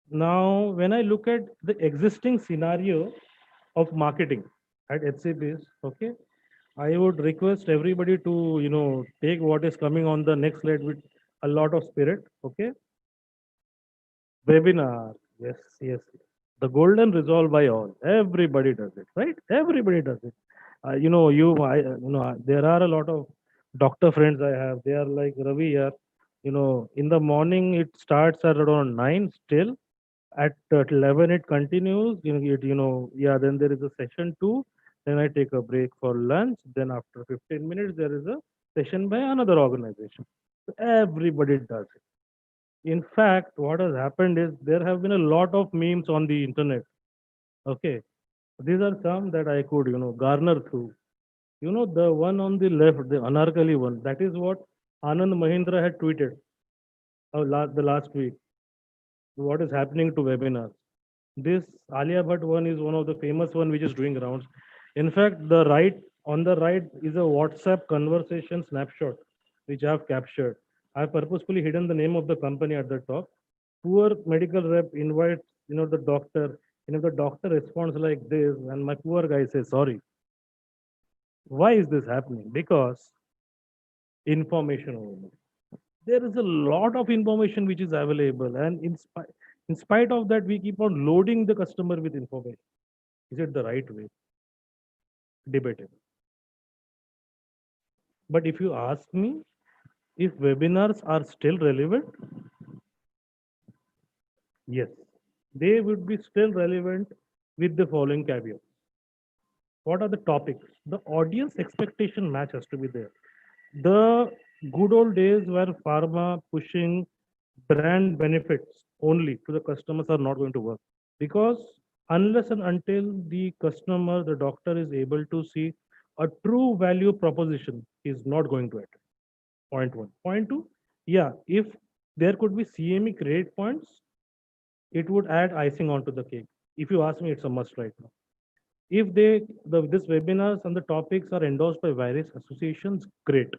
Now, when I look at the existing scenario of marketing at HCPS, okay, I would request everybody to take what is coming on the next slide with a lot of spirit. Okay, webinar. Yes, yes. The golden resolve by all. Everybody does it, right? Everybody does it. There are a lot of doctor friends I have. They are like Ravi here. In the morning it starts at around 9 still. At 11 it continues. Yeah. Then there is a session 2. Then I take a break for lunch. Then after 15 minutes there is a session by another organization. So everybody does it. In fact, what has happened is there have been a lot of memes on the internet. Okay. These are some that I could, garner through. The one on the left, the Anarkali one, that is what Anand Mahindra had tweeted the last week. What is happening to webinars? This Alia Bhatt one is one of the famous one which is doing rounds. In fact, on the right is a WhatsApp conversation snapshot which I have captured. I have purposefully hidden the name of the company at the top. Poor medical rep invites, the doctor. The doctor responds like this, and my poor guy says, "Sorry." Why is this happening? Because information overload. There is a lot of information which is available, and in spite of that, we keep on loading the customer with information. Is it the right way? Debatable. But if you ask me if webinars are still relevant, yes, they would be still relevant with the following caveats. What are the topics? The audience expectation match has to be there. The good old days where pharma pushing brand benefits only to the customers are not going to work, because unless and until the customer, the doctor is able to see a true value proposition, is not going to attend. Point one. Point two, yeah, if there could be CME credit points, it would add icing onto the cake. If you ask me, it's a must right now. If this webinars and the topics are endorsed by various associations, great.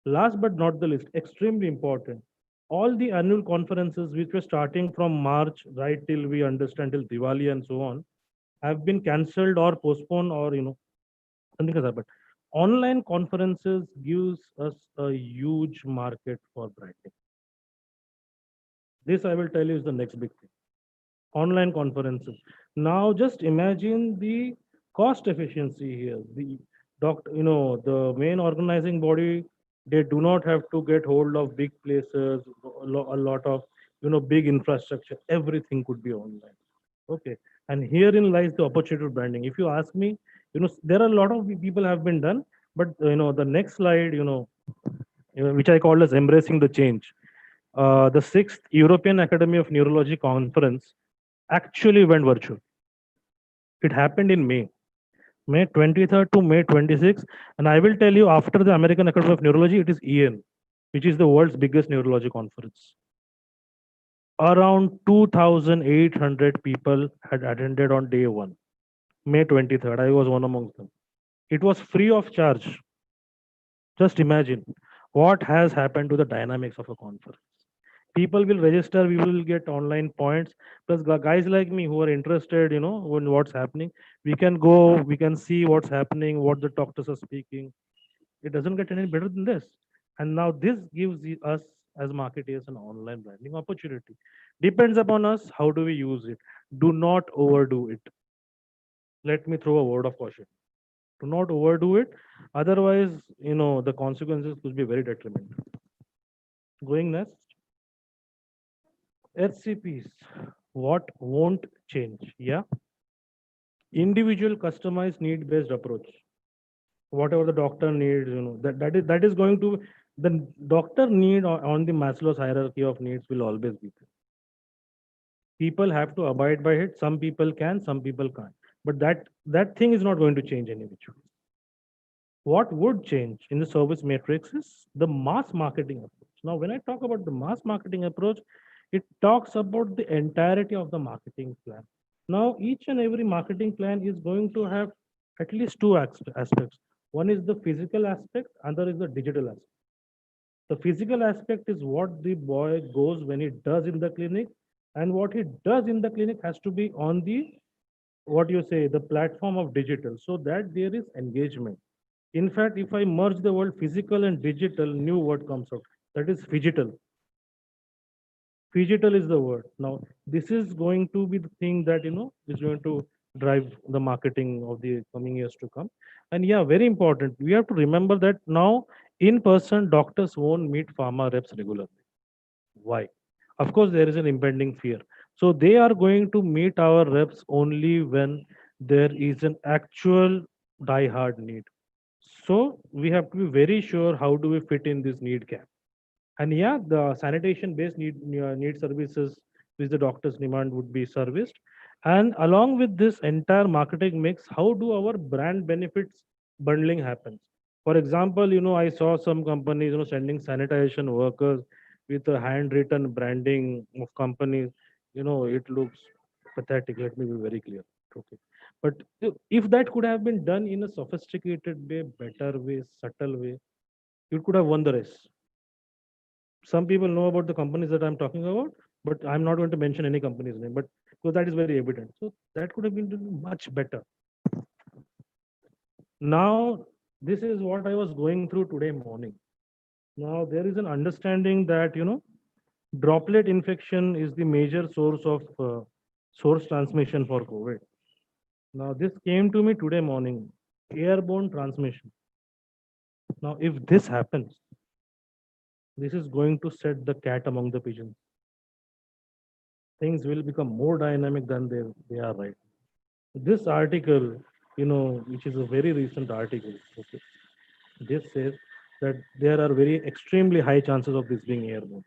Last but not the least, extremely important, all the annual conferences which were starting from March right till we understand till Diwali and so on have been cancelled or postponed, or something has happened. Online conferences gives us a huge market for branding. This I will tell you is the next big thing. Online conferences. Now just imagine the cost efficiency here. The doctor, the main organizing body, they do not have to get hold of big places, a lot of big infrastructure. Everything could be online. Okay. And herein lies the opportunity of branding. If you ask me, there are a lot of people have been done, but the next slide, which I call as embracing the change. The sixth European Academy of Neurology conference actually went virtual. It happened in May 23rd to May 26th. And I will tell you, after the American Academy of Neurology, it is EN, which is the world's biggest neurology conference. Around 2,800 people had attended on day one, May 23rd. I was one amongst them. It was free of charge. Just imagine what has happened to the dynamics of a conference. People will register, we will get online points, plus guys like me who are interested in what's happening, we can go, we can see what's happening, what the doctors are speaking. It doesn't get any better than this. And now this gives us as marketers an online branding opportunity. Depends upon us, how do we use it? Do not overdo it. Let me throw a word of caution. Do not overdo it, otherwise the consequences could be very detrimental. Going next. HCPs, what won't change? Yeah. Individual customized need based approach. Whatever the doctor needs, that is going to, the doctor need on the Maslow's hierarchy of needs will always be there. People have to abide by it. Some people can, some people can't. But that thing is not going to change any which way. What would change in the service matrix is the mass marketing approach. Now, when I talk about the mass marketing approach, it talks about the entirety of the marketing plan. Now, each and every marketing plan is going to have at least two aspects. One is the physical aspect, other is the digital aspect. The physical aspect is what the boy goes when he does in the clinic, and what he does in the clinic has to be on the, the platform of digital, so that there is engagement. In fact, if I merge the word physical and digital, new word comes out. That is phygital. Phygital is the word. Now, this is going to be the thing that, is going to drive the marketing of the coming years to come. And yeah, very important. We have to remember that now in person, doctors won't meet pharma reps regularly. Why? Of course, there is an impending fear. So they are going to meet our reps only when there is an actual die-hard need. So we have to be very sure how do we fit in this need gap. And yeah, the sanitation based need services which the doctors demand would be serviced. And along with this entire marketing mix, how do our brand benefits bundling happens? For example, I saw some companies, sending sanitation workers with a handwritten branding of companies. It looks pathetic. Let me be very clear. Okay. But if that could have been done in a sophisticated way, better way, subtle way, it could have won the race. Some people know about the companies that I'm talking about, but I'm not going to mention any company's name, but because that is very evident. So that could have been done much better. Now, this is what I was going through today morning. Now, there is an understanding that, droplet infection is the major source of source transmission for COVID. Now, this came to me today morning, airborne transmission. Now, if this happens, this is going to set the cat among the pigeons. Things will become more dynamic than they are right. This article, which is a very recent article, okay, this says that there are very extremely high chances of this being airborne.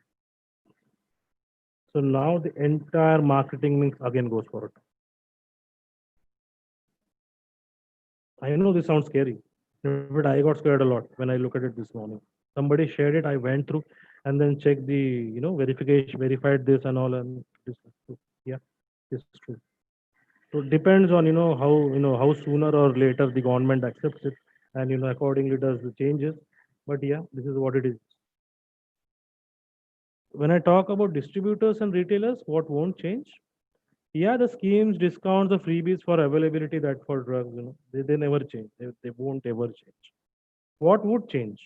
So now the entire marketing mix again goes for it. I know this sounds scary, but I got scared a lot when I look at it this morning. Somebody shared it, I went through and then checked the, verification, verified this and all, and this is true. Yeah, this is true. So it depends on, how sooner or later the government accepts it and, accordingly does the changes. But yeah, this is what it is. When I talk about distributors and retailers, what won't change? Yeah, the schemes, discounts, the freebies for availability that for drugs, they never change. They won't ever change. What would change?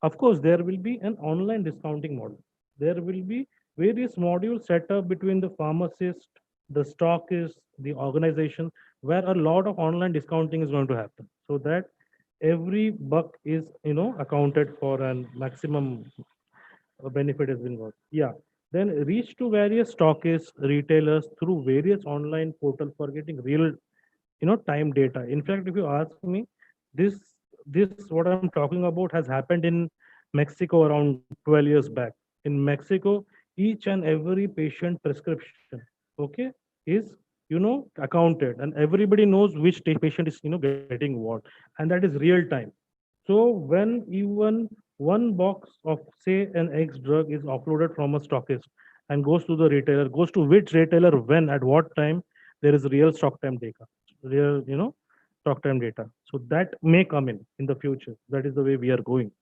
Of course, there will be an online discounting model. There will be various modules set up between the pharmacist, the stockist, the organization, where a lot of online discounting is going to happen. So that every buck is, accounted for and maximum benefit has been got. Yeah. Then reach to various stockists, retailers through various online portals for getting real, time data. In fact, if you ask me, this this what I'm talking about has happened in Mexico around 12 years back. In Mexico, each and every patient prescription, okay, is accounted, and everybody knows which patient is getting what, and that is real time. So when even one box of say an X drug is offloaded from a stockist and goes to the retailer, goes to which retailer, when, at what time, there is real stock time data, real stock time data. So that may come in the future. That is the way we are going.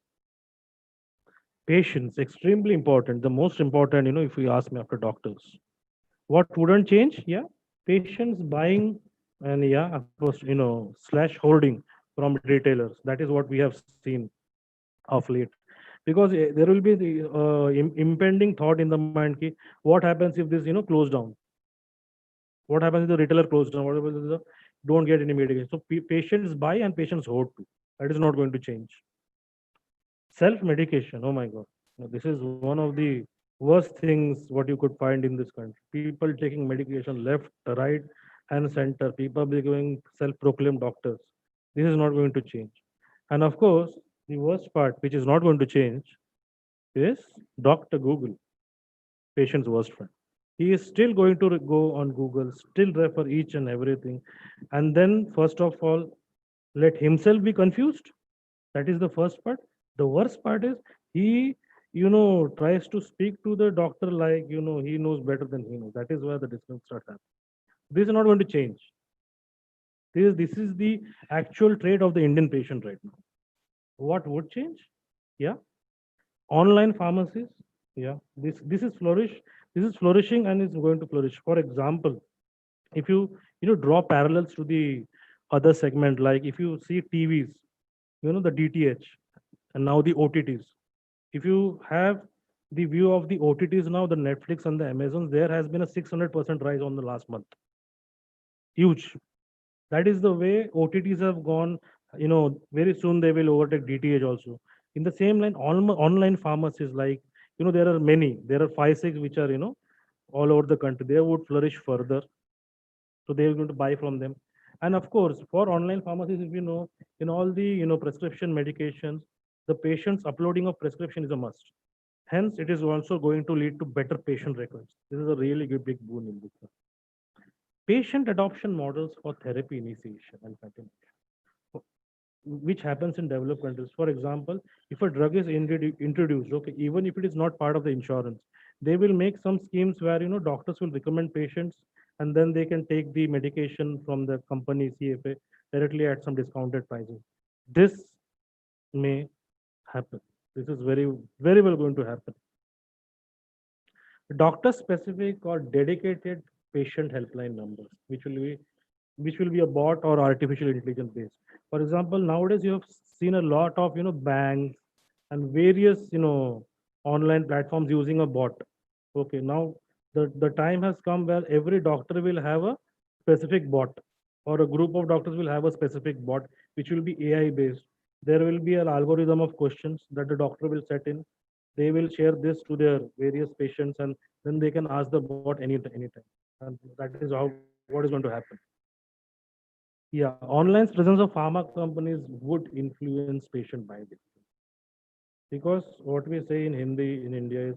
Patients extremely important. The most important, if you ask me after doctors, what wouldn't change? Yeah, patients buying and yeah, of course, slash holding from retailers. That is what we have seen of late, because there will be the impending thought in the mind ki, what happens if this close down, what happens if the retailer closes down, what happens if the don't get any medication. So patients buy and patients hoard too. That is not going to change. Self medication, oh my god. Now, this is one of the worst things what you could find in this country. People taking medication left, right, and center. People becoming self proclaimed doctors. This is not going to change. And of course, the worst part, which is not going to change, is Dr. Google, patient's worst friend. He is still going to go on Google, still refer each and everything. And then, first of all, let himself be confused. That is the first part. The worst part is he, tries to speak to the doctor like, he knows better than he knows. That is where the distance starts happening. This is not going to change. This is the actual trait of the Indian patient right now. What would change? Yeah, online pharmacies. Yeah, this is flourishing and is going to flourish. For example, if you draw parallels to the other segment, like if you see TVs, the DTH, and now the OTTs. If you have the view of the OTTs now, the Netflix and the Amazons, there has been a 600% rise on the last month. Huge. That is the way OTTs have gone. Very soon they will overtake DTH also. In the same line, online pharmacies, like, there are many. There are 5, 6 which are, all over the country. They would flourish further. So they are going to buy from them. And of course, for online pharmacies, if in all the, prescription medications, the patient's uploading of prescription is a must. Hence, it is also going to lead to better patient records. This is a really good big boon in this. patient adoption models for therapy initiation and continuation, which happens in developed countries. For example, if a drug is introduced, okay, even if it is not part of the insurance, they will make some schemes where doctors will recommend patients, and then they can take the medication from the company CFA directly at some discounted prices. This may happen. This is very, very well going to happen. Doctor specific or dedicated patient helpline numbers, which will be a bot or artificial intelligence based. For example, nowadays you have seen a lot of banks and various online platforms using a bot. Okay, now the time has come where every doctor will have a specific bot, or a group of doctors will have a specific bot which will be AI based. There will be an algorithm of questions that the doctor will set in. They will share this to their various patients, and then they can ask the bot anytime. And that is how what is going to happen. Yeah, online presence of pharma companies would influence patient buying decisions. Because what we say in Hindi in India is,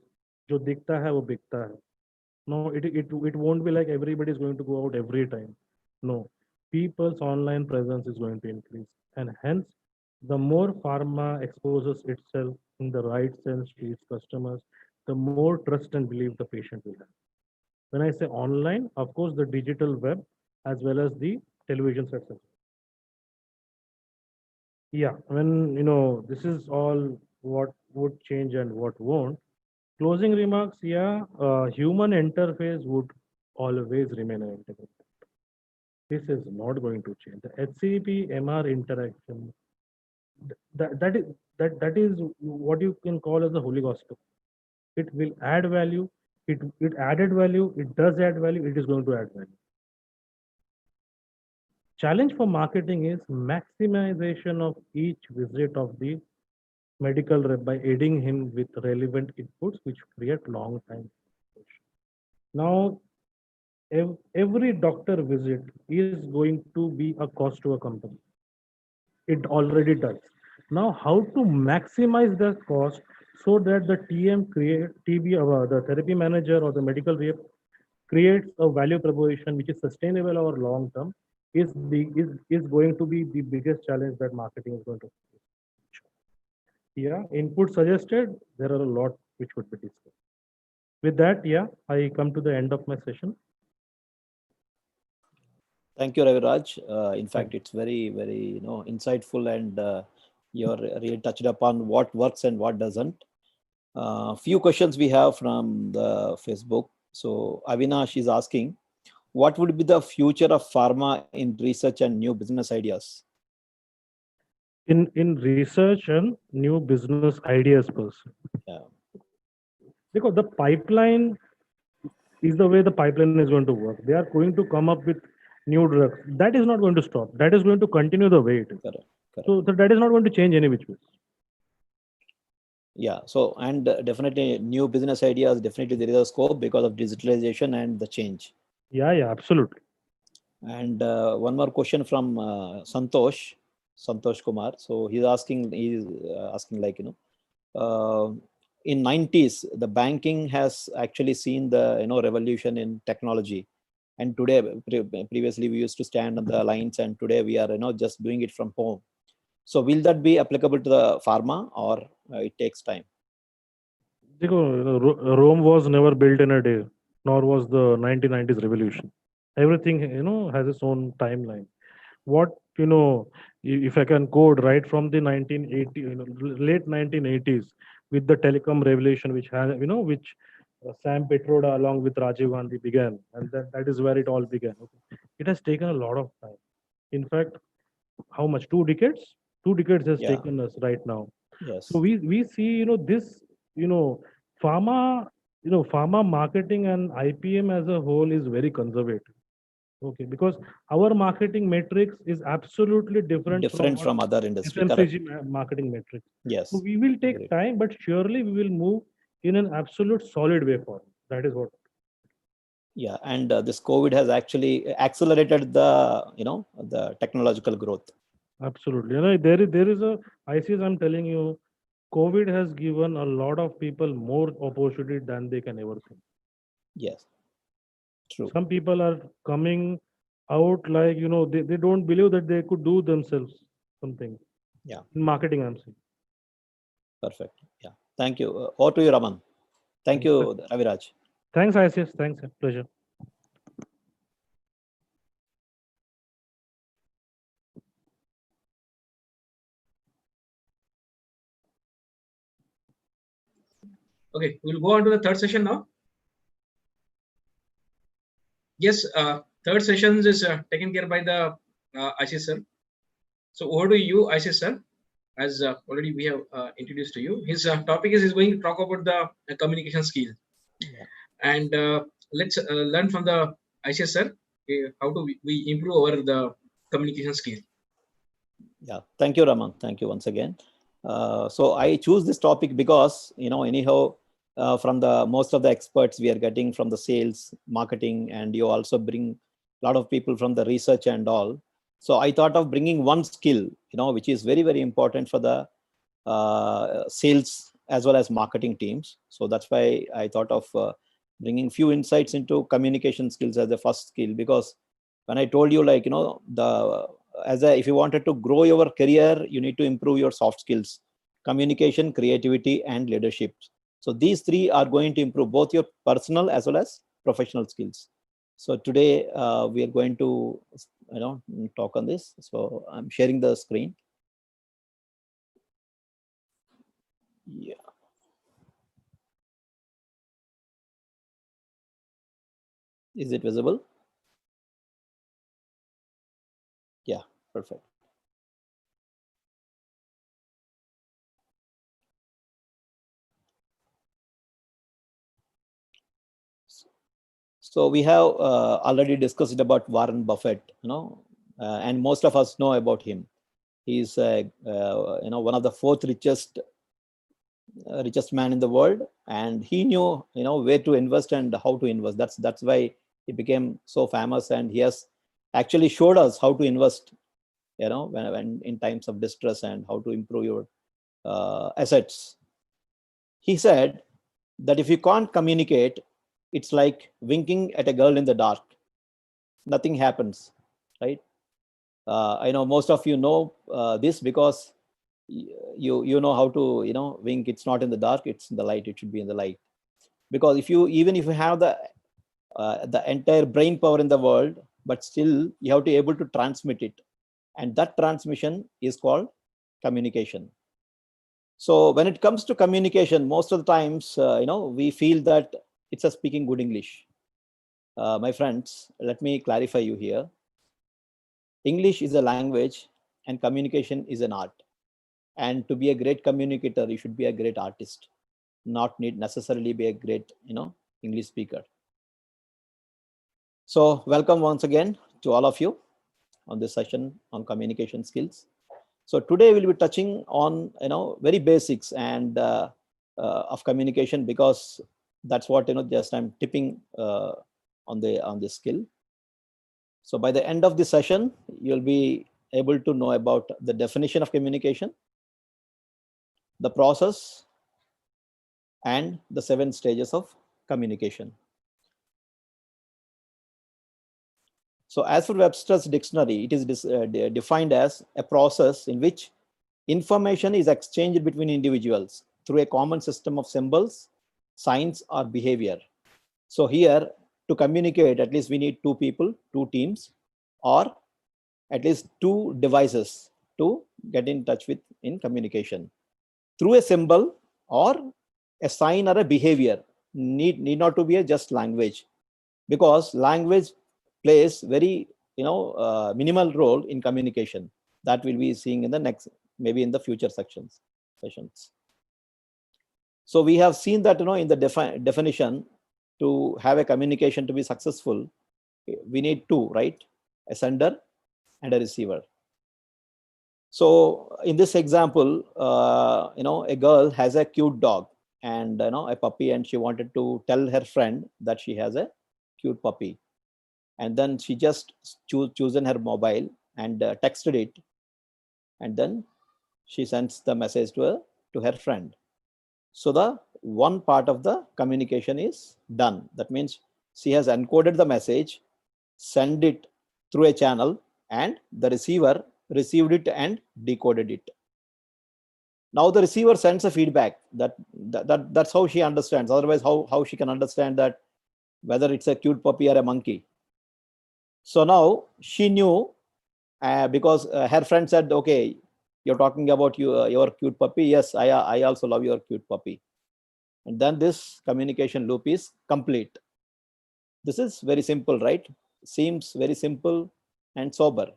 "Jo dikta hai wo bikta hai." No, it won't be like everybody is going to go out every time. No, people's online presence is going to increase, and hence, the more pharma exposes itself in the right sense to its customers, the more trust and belief the patient will have. When I say online, of course, the digital web as well as the television sets. Yeah, when this is all what would change and what won't. Closing remarks, yeah, human interface would always remain an integral. This is not going to change. The HCP MR interaction, that is what you can call as the holy gospel. It will add value. It added value. It does add value. It is going to add value. Challenge for marketing is maximization of each visit of the medical rep by aiding him with relevant inputs which create long time. Now, every doctor visit is going to be a cost to a company. It already does. Now, how to maximize the cost so that the the therapy manager or the medical rep creates a value proposition which is sustainable over long term is going to be the biggest challenge that marketing is going to face. Yeah, input suggested, there are a lot which would be discussed. With that, yeah, I come to the end of my session. Thank you, Raviraj. In fact, it's very, very insightful, and you're really touched upon what works and what doesn't. Few questions we have from the Facebook. So Avinash is asking, what would be the future of pharma in research and new business ideas? In research and new business ideas person. Yeah. Because the pipeline is the way the pipeline is going to work. They are going to come up with new drugs. That is not going to stop. That is going to continue the way it is. Correct. So that is not going to change any which way. Yeah. So, and definitely new business ideas, definitely there is a scope because of digitalization and the change. Yeah, absolutely. And one more question from Santosh Kumar. So he's asking like, in 90s, the banking has actually seen the revolution in technology. And today, previously we used to stand on the lines, and today we are just doing it from home. So will that be applicable to the pharma, or it takes time? Rome was never built in a day, nor was the 1990s revolution. Everything has its own timeline. What if I can code right from the 1980, late 1980s, with the telecom revolution, which has which Sam Petroda along with Rajiv Gandhi began, and that is where it all began. Okay. It has taken a lot of time. In fact, how much? 2 decades? 2 decades has taken us right now. Yes. So we see this pharma pharma marketing and IPM as a whole is very conservative. Okay, because our marketing matrix is absolutely different from other industry. FMCG marketing matrix. Yes. So we will take time, but surely we will move in an absolute solid way forward. That is what. Yeah, and this COVID has actually accelerated the the technological growth. Absolutely, there is a ICS. I'm telling you, COVID has given a lot of people more opportunity than they can ever think. Yes. True. Some people are coming out like, they don't believe that they could do themselves something. Yeah. In marketing, I'm saying. Perfect. Yeah. Thank you. Over to you, Raman. Thank you, Raviraj. Thanks, ICS. Thanks. Pleasure. Okay, we'll go on to the third session now. Yes, third session is taken care by the Ashish sir. So over to you, Ashish sir. As already we have introduced to you, his topic is going to talk about the communication skill. Yeah. And let's learn from the Ashish sir how do we improve our the communication skill. Yeah. Thank you, Raman. Thank you once again. So I choose this topic because, anyhow, from the most of the experts we are getting from the sales, marketing, and you also bring a lot of people from the research and all. So I thought of bringing one skill, which is very, very important for the sales as well as marketing teams. So that's why I thought of bringing few insights into communication skills as the first skill, because when I told you, like, if you wanted to grow your career, you need to improve your soft skills: communication, creativity, and leadership. So these three are going to improve both your personal as well as professional skills. So today we are going to talk on this. So I'm sharing the screen. Yeah. Is it visible? Yeah, perfect. So we have already discussed about Warren Buffett, and most of us know about him. He's one of the fourth richest man in the world, and he knew where to invest and how to invest. That's why he became so famous, and he has actually showed us how to invest, when in times of distress, and how to improve your assets. He said that if you can't communicate, it's like winking at a girl in the dark. Nothing happens, right? I know most of you know this, because you know how to wink. It's not in the dark, it's in the light. It should be in the light, because if you have the entire brain power in the world, but still you have to able to transmit it, and that transmission is called communication. So when it comes to communication, most of the times we feel that it's a speaking good English. My friends, let me clarify you here. English is a language and communication is an art. And to be a great communicator, you should be a great artist, not need necessarily be a great, English speaker. So welcome once again to all of you on this session on communication skills. So today we'll be touching on, very basics and of communication, because that's what, just I'm tipping on this skill. So by the end of the session, you'll be able to know about the definition of communication, the process, and the 7 stages of communication. So as for Webster's dictionary, it is defined as a process in which information is exchanged between individuals through a common system of symbols, signs, or behavior. So here, to communicate, at least we need 2 people, 2 teams, or at least 2 devices to get in touch with in communication. Through a symbol or a sign or a behavior, need not to be a just language, because language plays very minimal role in communication. That will be seeing in the next, maybe in the future sessions. So we have seen that in the definition, to have a communication to be successful, we need 2, right? A sender and a receiver. So in this example, a girl has a cute dog and a puppy, and she wanted to tell her friend that she has a cute puppy, and then she just chosen her mobile and texted it, and then she sends the message to her friend. So the one part of the communication is done. That means She has encoded the message, sent it through a channel, and the receiver received it and decoded it. Now the receiver sends a feedback. That's how she understands. Otherwise, how she can understand that whether it's a cute puppy or a monkey? So now she knew, because her friend said, okay, you're talking about your cute puppy. Yes, I also love your cute puppy. And then this communication loop is complete. This is very simple, right? Seems very simple and sober.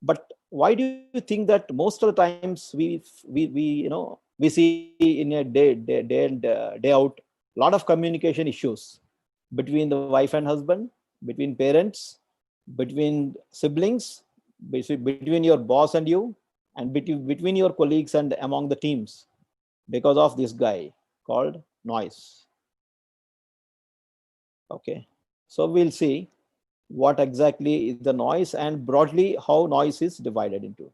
But why do you think that most of the times we see in a day out a lot of communication issues between the wife and husband, between parents, between siblings, between your boss and you, and between your colleagues and among the teams, because of this guy called noise. Okay, so we'll see what exactly is the noise and broadly how noise is divided into.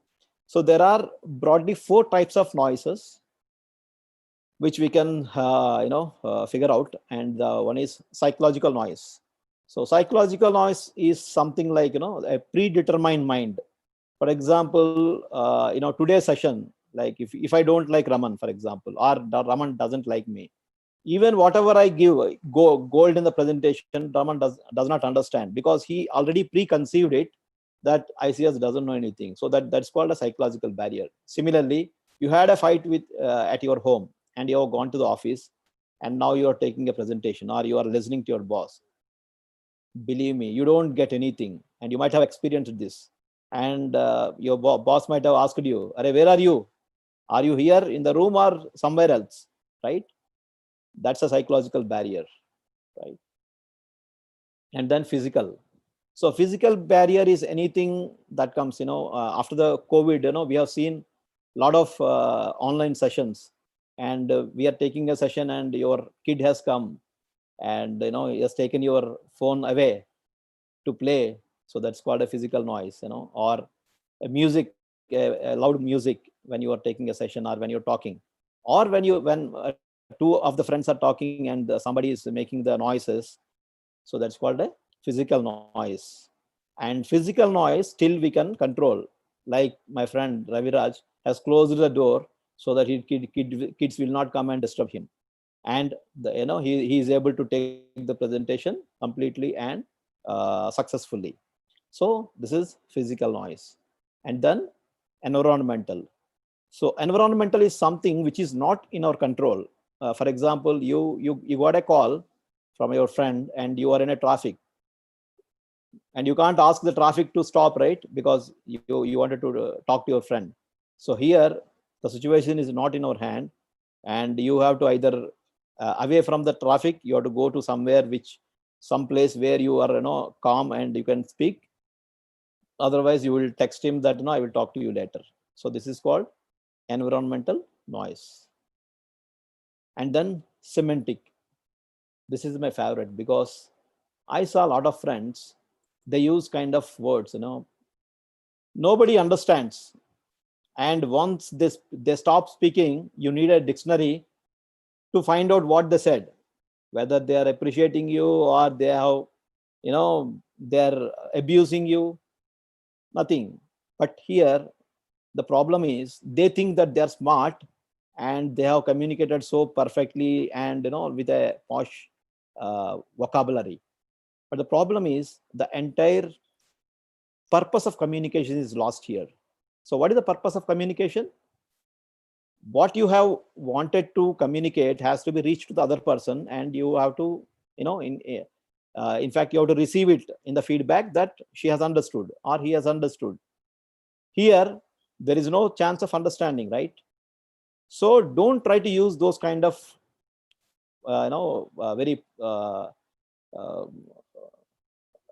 So there are broadly 4 types of noises which we can figure out, and one is psychological noise. So psychological noise is something like a predetermined mind. For example, today's session, like if I don't like Raman, for example, or Raman doesn't like me, even whatever I give gold in the presentation, Raman does not understand, because he already preconceived it that ICS doesn't know anything. So that's called a psychological barrier. Similarly, you had a fight with at your home, and you have gone to the office, and now you are taking a presentation or you are listening to your boss. Believe me, you don't get anything, and you might have experienced this. And your boss might have asked you, "Arey, where are you? Are you here in the room or somewhere else?" Right? That's a psychological barrier, right? And then physical. So physical barrier is anything that comes, after the COVID, we have seen a lot of online sessions, and we are taking a session and your kid has come and, he has taken your phone away to play. So that's called a physical noise, or a music, a loud music when you are taking a session or when you're talking, or when 2 of the friends are talking and somebody is making the noises. So that's called a physical noise. And physical noise still we can control. Like my friend Raviraj has closed the door so that kids will not come and disturb him. And he is able to take the presentation completely and successfully. So this is physical noise. And then environmental. So environmental is something which is not in our control. For example, you got a call from your friend and you are in a traffic, and you can't ask the traffic to stop, right? Because you wanted to talk to your friend. So here the situation is not in our hand, and you have to either away from the traffic, you have to go to some place where you are calm and you can speak. Otherwise you will text him that I will talk to you later. So this is called environmental noise. And then semantic. This is my favorite, because I saw a lot of friends, they use kind of words, nobody understands. And once they stop speaking, you need a dictionary to find out what they said, whether they are appreciating you or they have, they're abusing you, nothing. But here, the problem is they think that they're smart and they have communicated so perfectly and with a posh vocabulary. But the problem is the entire purpose of communication is lost here. So what is the purpose of communication? What you have wanted to communicate has to be reached to the other person, and you have to, in fact, you have to receive it in the feedback that she has understood or he has understood. Here, there is no chance of understanding, right? So don't try to use those kind of, very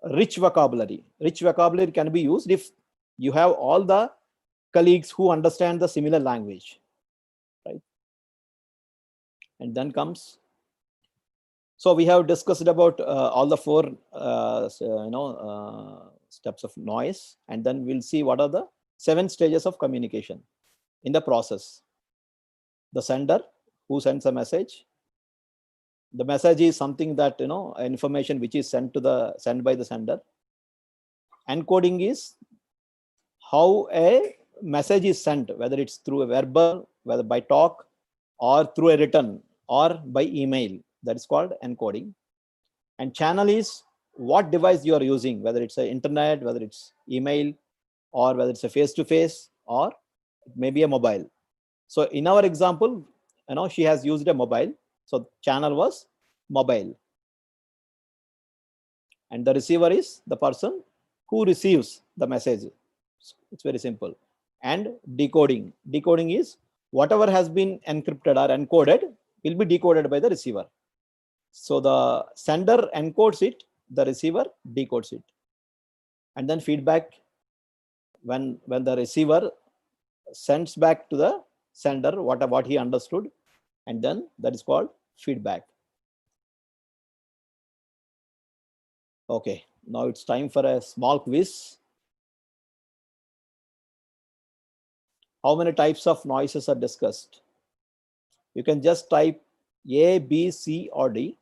rich vocabulary. Rich vocabulary can be used if you have all the colleagues who understand the similar language, right? And then comes, so we have discussed about all the 4 steps of noise, and then we'll see what are the 7 stages of communication in the process. The sender, who sends a message, The message is something that, information which is sent by the sender. Encoding is how a message is sent, whether it's through a verbal, whether by talk, or through a written, or by email. That is called encoding. And channel is what device you are using, whether it's an internet, whether it's email, or whether it's a face-to-face, or it may be a mobile. So in our example, she has used a mobile. So channel was mobile. And the receiver is the person who receives the message. It's very simple. And decoding. Decoding is whatever has been encrypted or encoded will be decoded by the receiver. So the sender encodes it, the receiver decodes it. And then feedback, when the receiver sends back to the sender what he understood, and then that is called feedback. Okay, now it's time for a small quiz. How many types of noises are discussed? You can just type A, B, C, or D.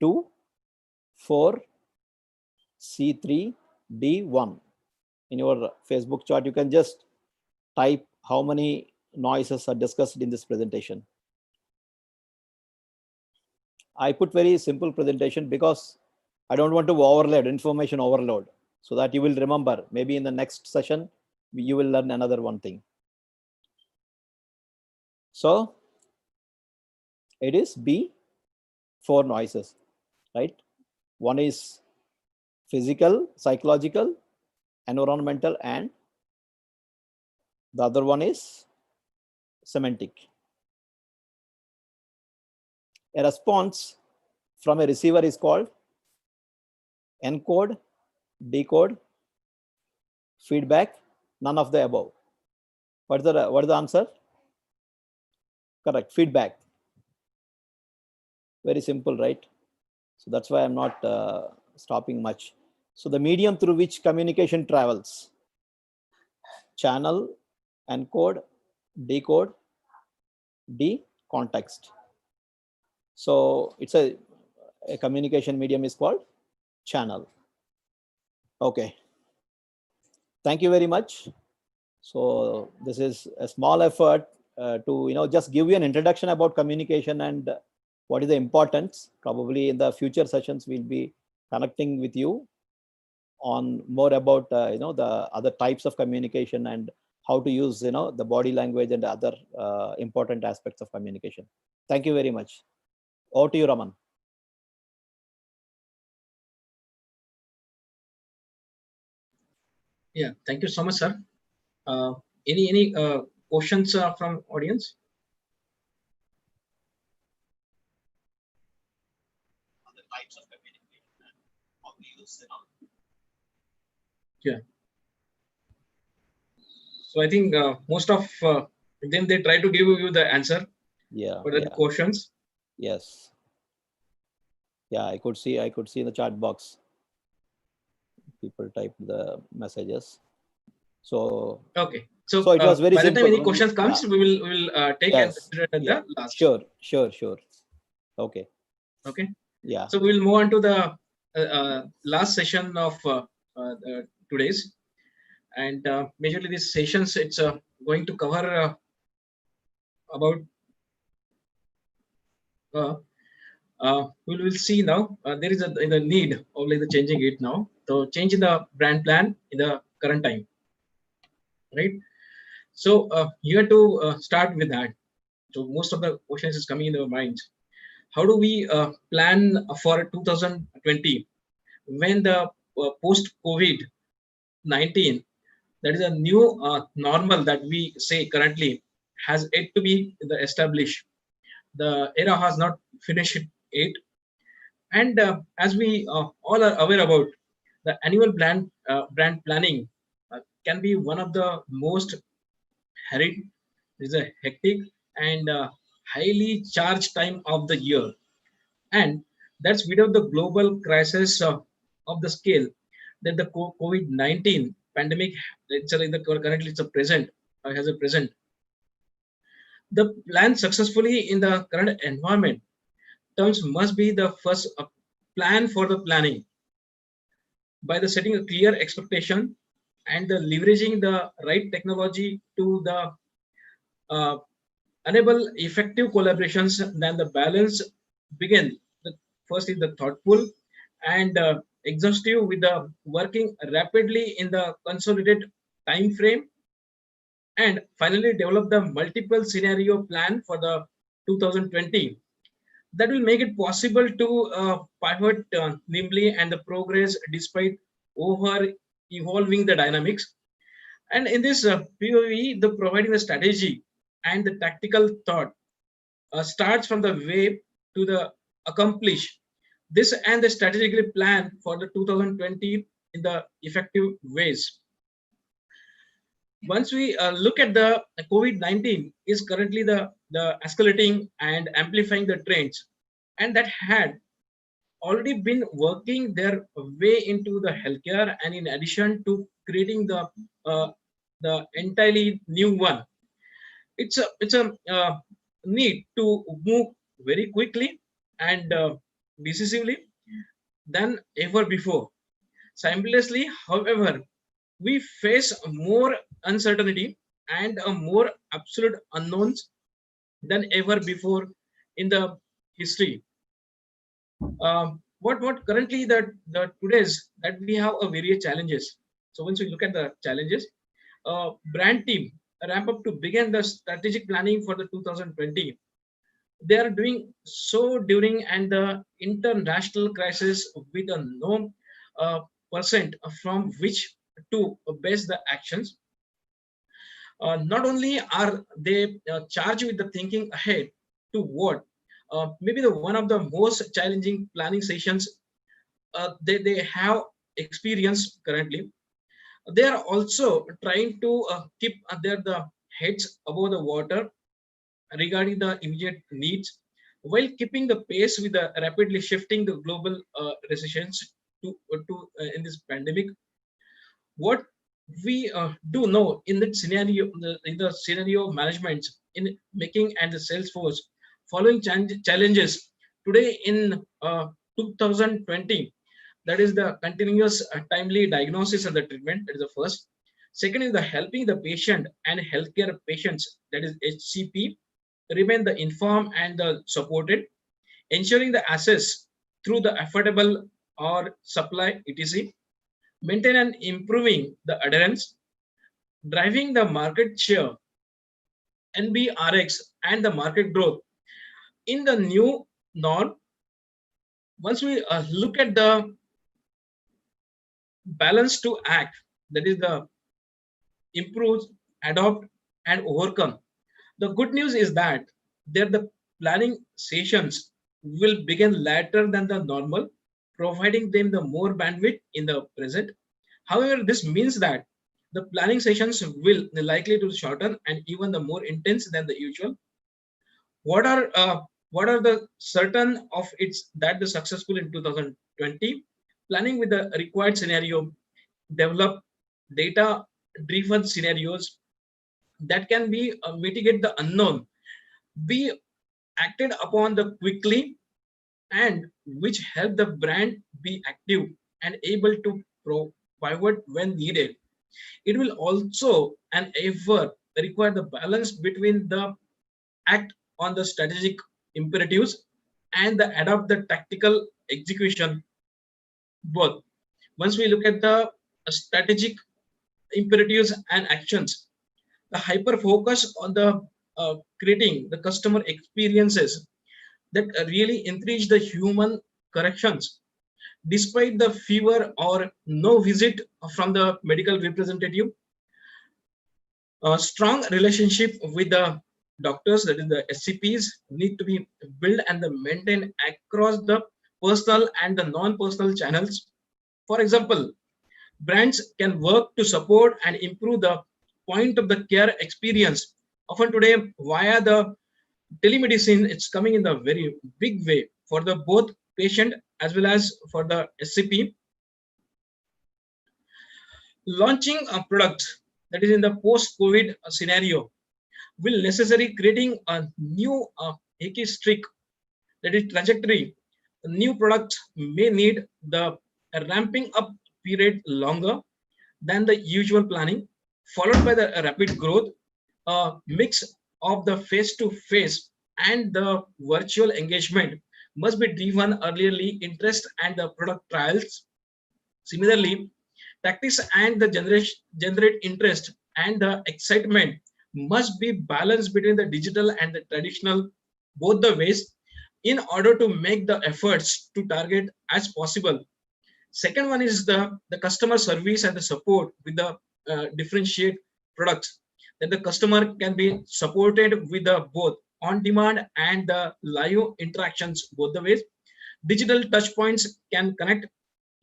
2, 4, C3, D1. In your Facebook chat, you can just type how many noises are discussed in this presentation. I put very simple presentation because I don't want to overload, information overload, so that you will remember. Maybe in the next session, you will learn another one thing. So it is B, 4 noises, right? One is physical, psychological, environmental, and the other one is semantic. A response from a receiver is called encode, decode, feedback, none of the above. What is the answer? Correct, feedback. Very simple, right? So that's why I'm not stopping much. So the medium through which communication travels: channel, encode, decode, D, context. So it's a communication medium is called channel. Okay. Thank you very much. So this is a small effort to just give you an introduction about communication and what is the importance. Probably in the future sessions we'll be connecting with you on more about the other types of communication and how to use the body language and other important aspects of communication. Thank you very much. Over to you, Raman. Yeah, thank you so much, sir. Any questions from audience? Other types of communication, how to use Yeah. So I think most of them, they try to give you the answer. Yeah. For the questions. Yes. Yeah, I could see in the chat box. People type the messages. So okay. So it was very by simple. the time any questions comes, we will take and consider at the last. Sure. Okay. Okay. Yeah. So we will move on to the last session of today's, and majorly these sessions it's going to cover about. We will see now. There is the need of like the changing it now. So change in the brand plan in the current time, right? So you have to start with that. So most of the questions is coming in our minds. How do we plan for 2020 when the post-COVID-19, that is a new normal that we say currently has yet to be established. The era has not finished yet. And as we all are aware about, the annual brand planning can be one of the most hectic and highly charged time of the year. And that's without the global crisis of the scale that the COVID-19 pandemic, currently it's a present, has a present. The plan successfully in the current environment terms must be the first plan for the planning by the setting a clear expectation and the leveraging the right technology to the uh, enable effective collaborations. Then the balance begin. The first is the thoughtful and exhaustive with the working rapidly in the consolidated time frame, and finally develop the multiple scenario plan for the 2020 that will make it possible to pivot nimbly and the progress despite over evolving the dynamics. And in this POV, the providing the strategy and the tactical thought starts from the way to the accomplish this and the strategically plan for the 2020 in the effective ways. Once we look at the COVID-19 is currently the escalating and amplifying the trends, and that had already been working their way into the healthcare, and in addition to creating the entirely new one, it's a need to move very quickly and decisively than ever before. Simultaneously, however, we face more uncertainty and a more absolute unknowns than ever before in the history. What currently the today's that we have a various challenges. So once we look at the challenges, brand team ramp up to begin the strategic planning for the 2020. They are doing so during and the international crisis with a no percent from which to base the actions. Not only are they charged with the thinking ahead to what maybe the one of the most challenging planning sessions they have experienced currently. They are also trying to keep the heads above the water regarding the immediate needs while keeping the pace with the rapidly shifting the global recessions in this pandemic. What we do know in that scenario, in the scenario management in making and the sales force following challenges today in 2020, that is the continuous timely diagnosis and the treatment, that is the first. Second is the helping the patient and healthcare patients, that is HCP, remain the informed and the supported, ensuring the access through the affordable or supply etc, maintain and improving the adherence, driving the market share, NBRX, and the market growth in the new norm. Once we look at the balance to act, that is the improve, adopt, and overcome. The good news is that there the planning sessions will begin later than the normal, providing them the more bandwidth in the present. However, this means that the planning sessions will likely to shorten and even the more intense than the usual. What are the certain of its that the successful in 2020 planning with the required scenario, develop data driven scenarios that can be mitigate the unknown, be acted upon the quickly, and which help the brand be active and able to pivot when needed. It will also and ever require the balance between the act on the strategic imperatives and the adopt the tactical execution both. Once we look at the strategic imperatives and actions, the hyper focus on the creating the customer experiences that really enrich the human corrections despite the fever or no visit from the medical representative. A strong relationship with the doctors, that is the HCPs, need to be built and maintained across the personal and the non-personal channels. For example, brands can work to support and improve the point of the care experience. Often today, via the telemedicine, it's coming in the very big way for the both patient as well as for the SCP. Launching a product that is in the post-COVID scenario will necessarily creating a new hockey stick that is trajectory. New products may need the ramping up period longer than the usual planning, followed by the rapid growth. A mix of the face-to-face and the virtual engagement must be driven early interest and the product trials. Similarly, tactics and the generate interest and the excitement must be balanced between the digital and the traditional, both the ways, in order to make the efforts to target as possible. Second one is the customer service and the support with the differentiate products, that the customer can be supported with the both on demand and the live interactions both the ways. Digital touch points can connect,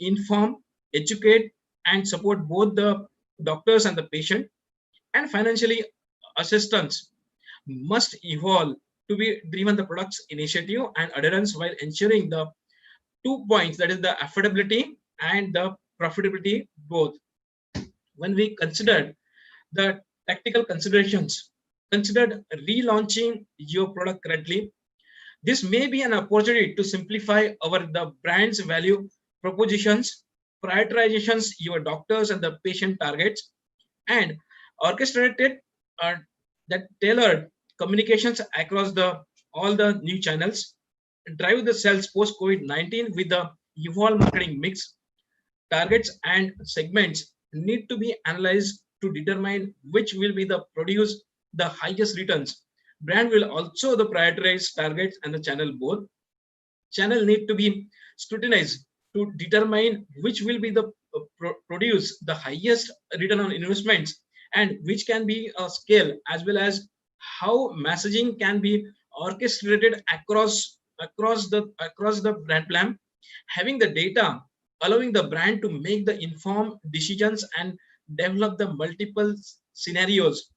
inform, educate, and support both the doctors and the patient. And financially, assistance must evolve to be driven the products initiative and adherence while ensuring the 2 points, that is the affordability and the profitability both. When we consider the tactical considerations, considered relaunching your product correctly. This may be an opportunity to simplify the brand's value propositions, prioritizations your doctors and the patient targets, and orchestrated uh, that tailored communications across the all the new channels. Drive the sales post COVID-19 with the evolved marketing mix. Targets and segments need to be analyzed to determine which will be the produce the highest returns. Brand will also the prioritize targets and the channel both. Channel need to be scrutinized to determine which will be the produce the highest return on investments, and which can be a scale, as well as how messaging can be orchestrated across the brand plan. Having the data allowing the brand to make the informed decisions and develop the multiple scenarios,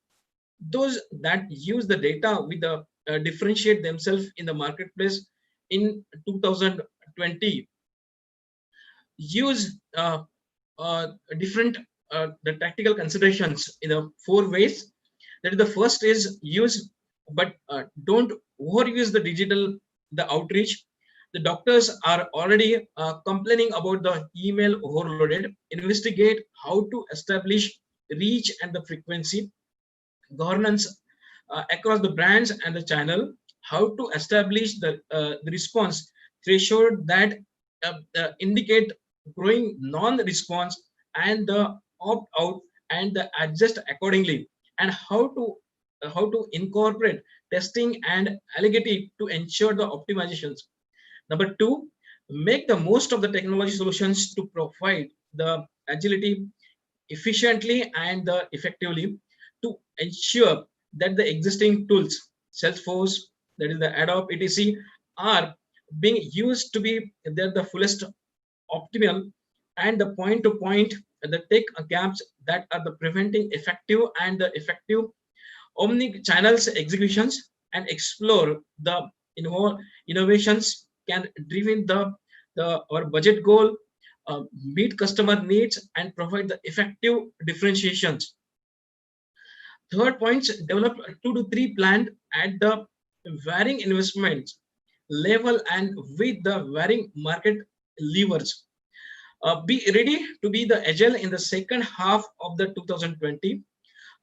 those that use the data with the differentiate themselves in the marketplace. In 2020, use different the tactical considerations in the 4 ways. That is, the first is use, but don't overuse the digital the outreach. The doctors are already complaining about the email overloaded. Investigate how to establish reach and the frequency. Governance across the brands and the channel. How to establish the response threshold that indicate growing non-response and the opt-out, and the adjust accordingly. And how to incorporate testing and allegati to ensure the optimizations. Number 2, make the most of the technology solutions to provide the agility efficiently and effectively, to ensure that the existing tools, Salesforce, that is the Adobe etc., are being used to be the fullest optimal, and the point to point the tech gaps that are the preventing effective and the effective omni channels executions, and explore the innovations can driven the our budget goal, meet customer needs, and provide the effective differentiations. Third point, develop 2 to 3 plan at the varying investments level and with the varying market levers. Be ready to be the agile in the second half of the 2020,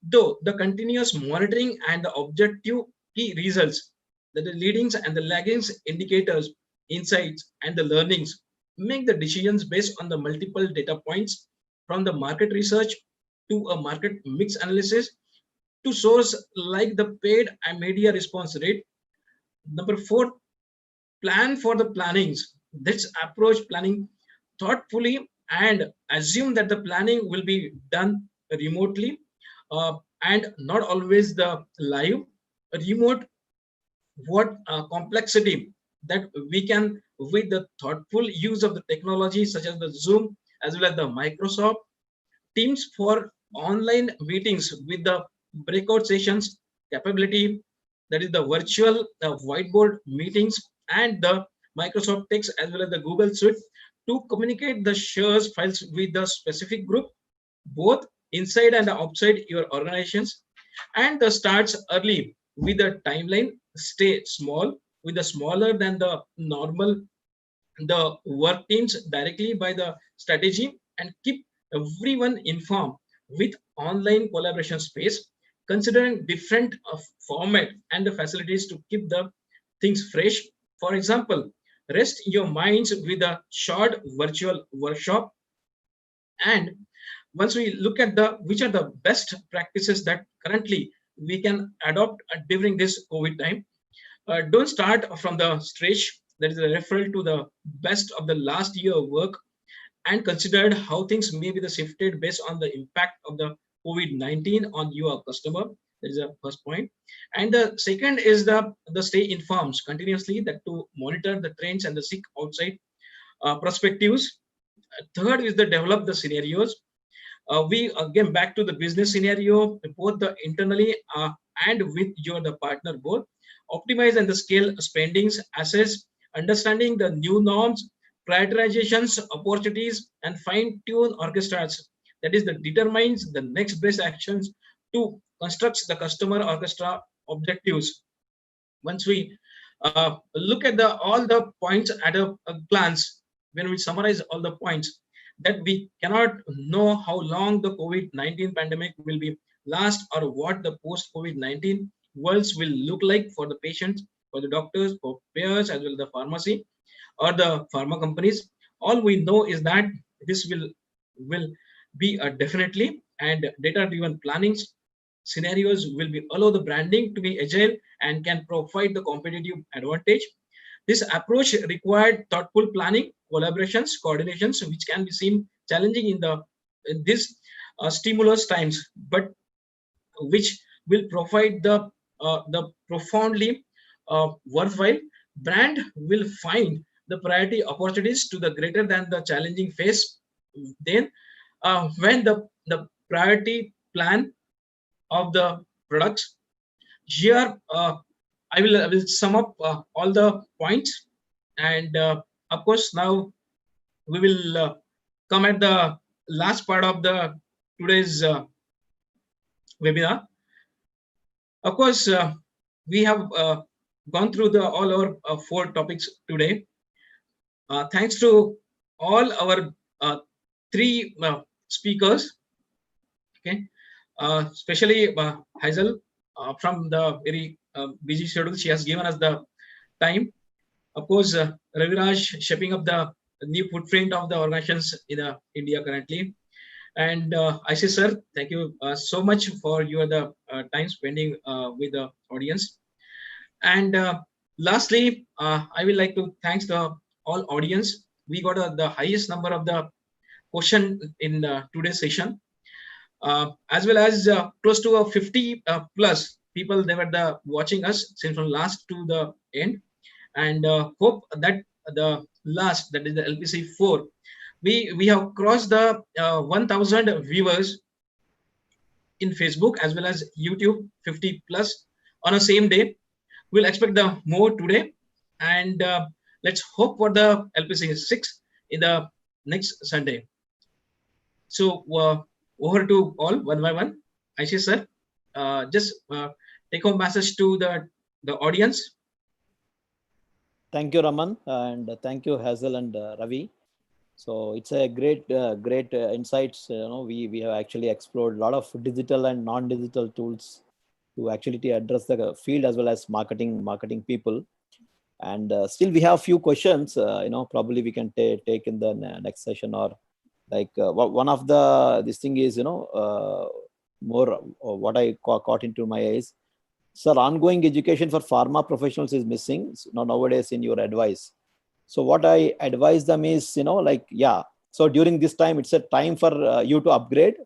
though the continuous monitoring and the objective key results, that the leadings and the laggings indicators, insights, and the learnings, make the decisions based on the multiple data points, from the market research to a market mix analysis to source like the paid and media response rate. Number 4, plan for the plannings. Let's approach planning thoughtfully and assume that the planning will be done remotely, and not always the live. Remote, what complexity that we can, with the thoughtful use of the technology such as the Zoom as well as the Microsoft Teams for online meetings with the breakout sessions capability, that is the virtual whiteboard meetings, and the Microsoft Text as well as the Google Suite to communicate the shares files with the specific group, both inside and outside your organizations. And the starts early with the timeline, stay small, with the smaller than the normal the work teams directly by the strategy and keep everyone informed with online collaboration space, considering different format and the facilities to keep the things fresh. For example, rest your minds with a short virtual workshop. And once we look at the which are the best practices that currently we can adopt during this COVID time, don't start from the stretch. That is a referral to the best of the last year work and considered how things may be the shifted based on the impact of the COVID-19 on your customer. That is the first point. And the second is the stay informed continuously that to monitor the trends and the seek outside perspectives. Third is the develop the scenarios. We again back to the business scenario, both the internally and with your the partner both. Optimize and the scale spendings, assess, understanding the new norms, prioritizations, opportunities, and fine-tune orchestras. That is that determines the next best actions to construct the customer orchestra objectives. Once we look at the all the points at a glance, when we summarize all the points, that we cannot know how long the COVID-19 pandemic will be last or what the post-COVID-19 worlds will look like for the patients, for the doctors, for payers, as well as the pharmacy or the pharma companies. All we know is that this will be a definitely and data-driven planning scenarios will be allow the branding to be agile and can provide the competitive advantage. This approach required thoughtful planning, collaborations, coordinations, which can be seen challenging in this stimulus times, but which will provide the profoundly worthwhile. Brand will find the priority opportunities to the greater than the challenging phase. Then, when the priority plan of the products here. I will sum up all the points, and of course now we will come at the last part of the today's webinar. Of course, we have gone through the all our four topics today. Thanks to all our three speakers. Okay, especially Hazel from the very busy schedule. She has given us the time. Of course, Raviraj shaping up the new footprint of the organizations in India currently. And I say, sir, thank you so much for your the time spending with the audience. And lastly, I will like to thanks the all audience. We got the highest number of the question in today's session, as well as close to 50 plus people they were the watching us since from last to the end, and hope that the last that is the LPC-4 we have crossed the 1000 viewers in Facebook as well as YouTube, 50 plus on a same day. We'll expect the more today, and let's hope for the LPC-6 in the next Sunday. So over to all one by one. Aishi sir, just take home message to the audience. Thank you, Raman, and thank you, Hazel and Ravi. So it's a great insights. We have actually explored a lot of digital and non-digital tools to actually address the field as well as marketing people. And still we have a few questions. Probably we can take in the next session, or like one of this thing is more what I caught into my eyes. Sir, ongoing education for pharma professionals is missing nowadays in your advice. So what I advise them is, so during this time, it's a time for you to upgrade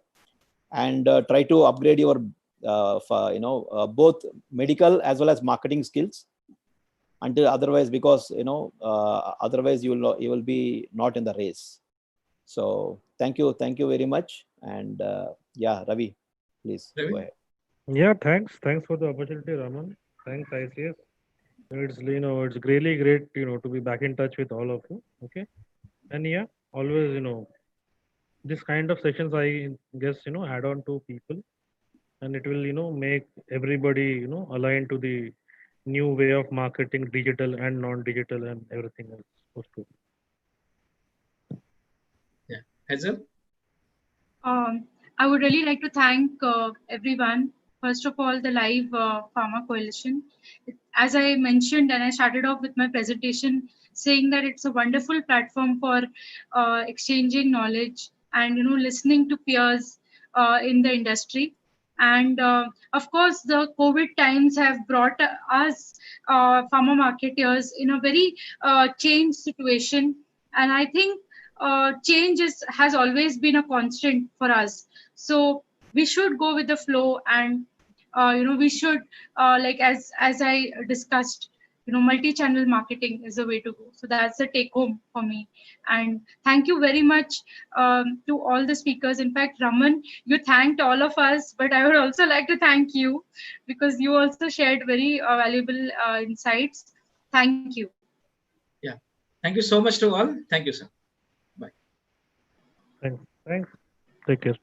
and try to upgrade your, both medical as well as marketing skills. Until otherwise, because otherwise you will be not in the race. So thank you very much. And Ravi, please go ahead. Yeah, thanks for the opportunity, Raman. Thanks, ICS. It's it's really great to be back in touch with all of you. Okay, and yeah, always this kind of sessions I guess add on to people, and it will make everybody aligned to the new way of marketing, digital and non-digital and everything else. Yeah. Hazel? I would really like to thank everyone. First of all, the live Pharma Coalition. As I mentioned, and I started off with my presentation saying that it's a wonderful platform for exchanging knowledge and listening to peers in the industry. And of course, the COVID times have brought us pharma marketers in a very changed situation. And I think change has always been a constant for us. So we should go with the flow, and we should like as I discussed, multi-channel marketing is the way to go. So that's the take home for me. And thank you very much to all the speakers. In fact, Raman, you thanked all of us, but I would also like to thank you because you also shared very valuable insights. Thank you. Yeah. Thank you so much to all. Thank you, sir. Bye. Thanks. Take care.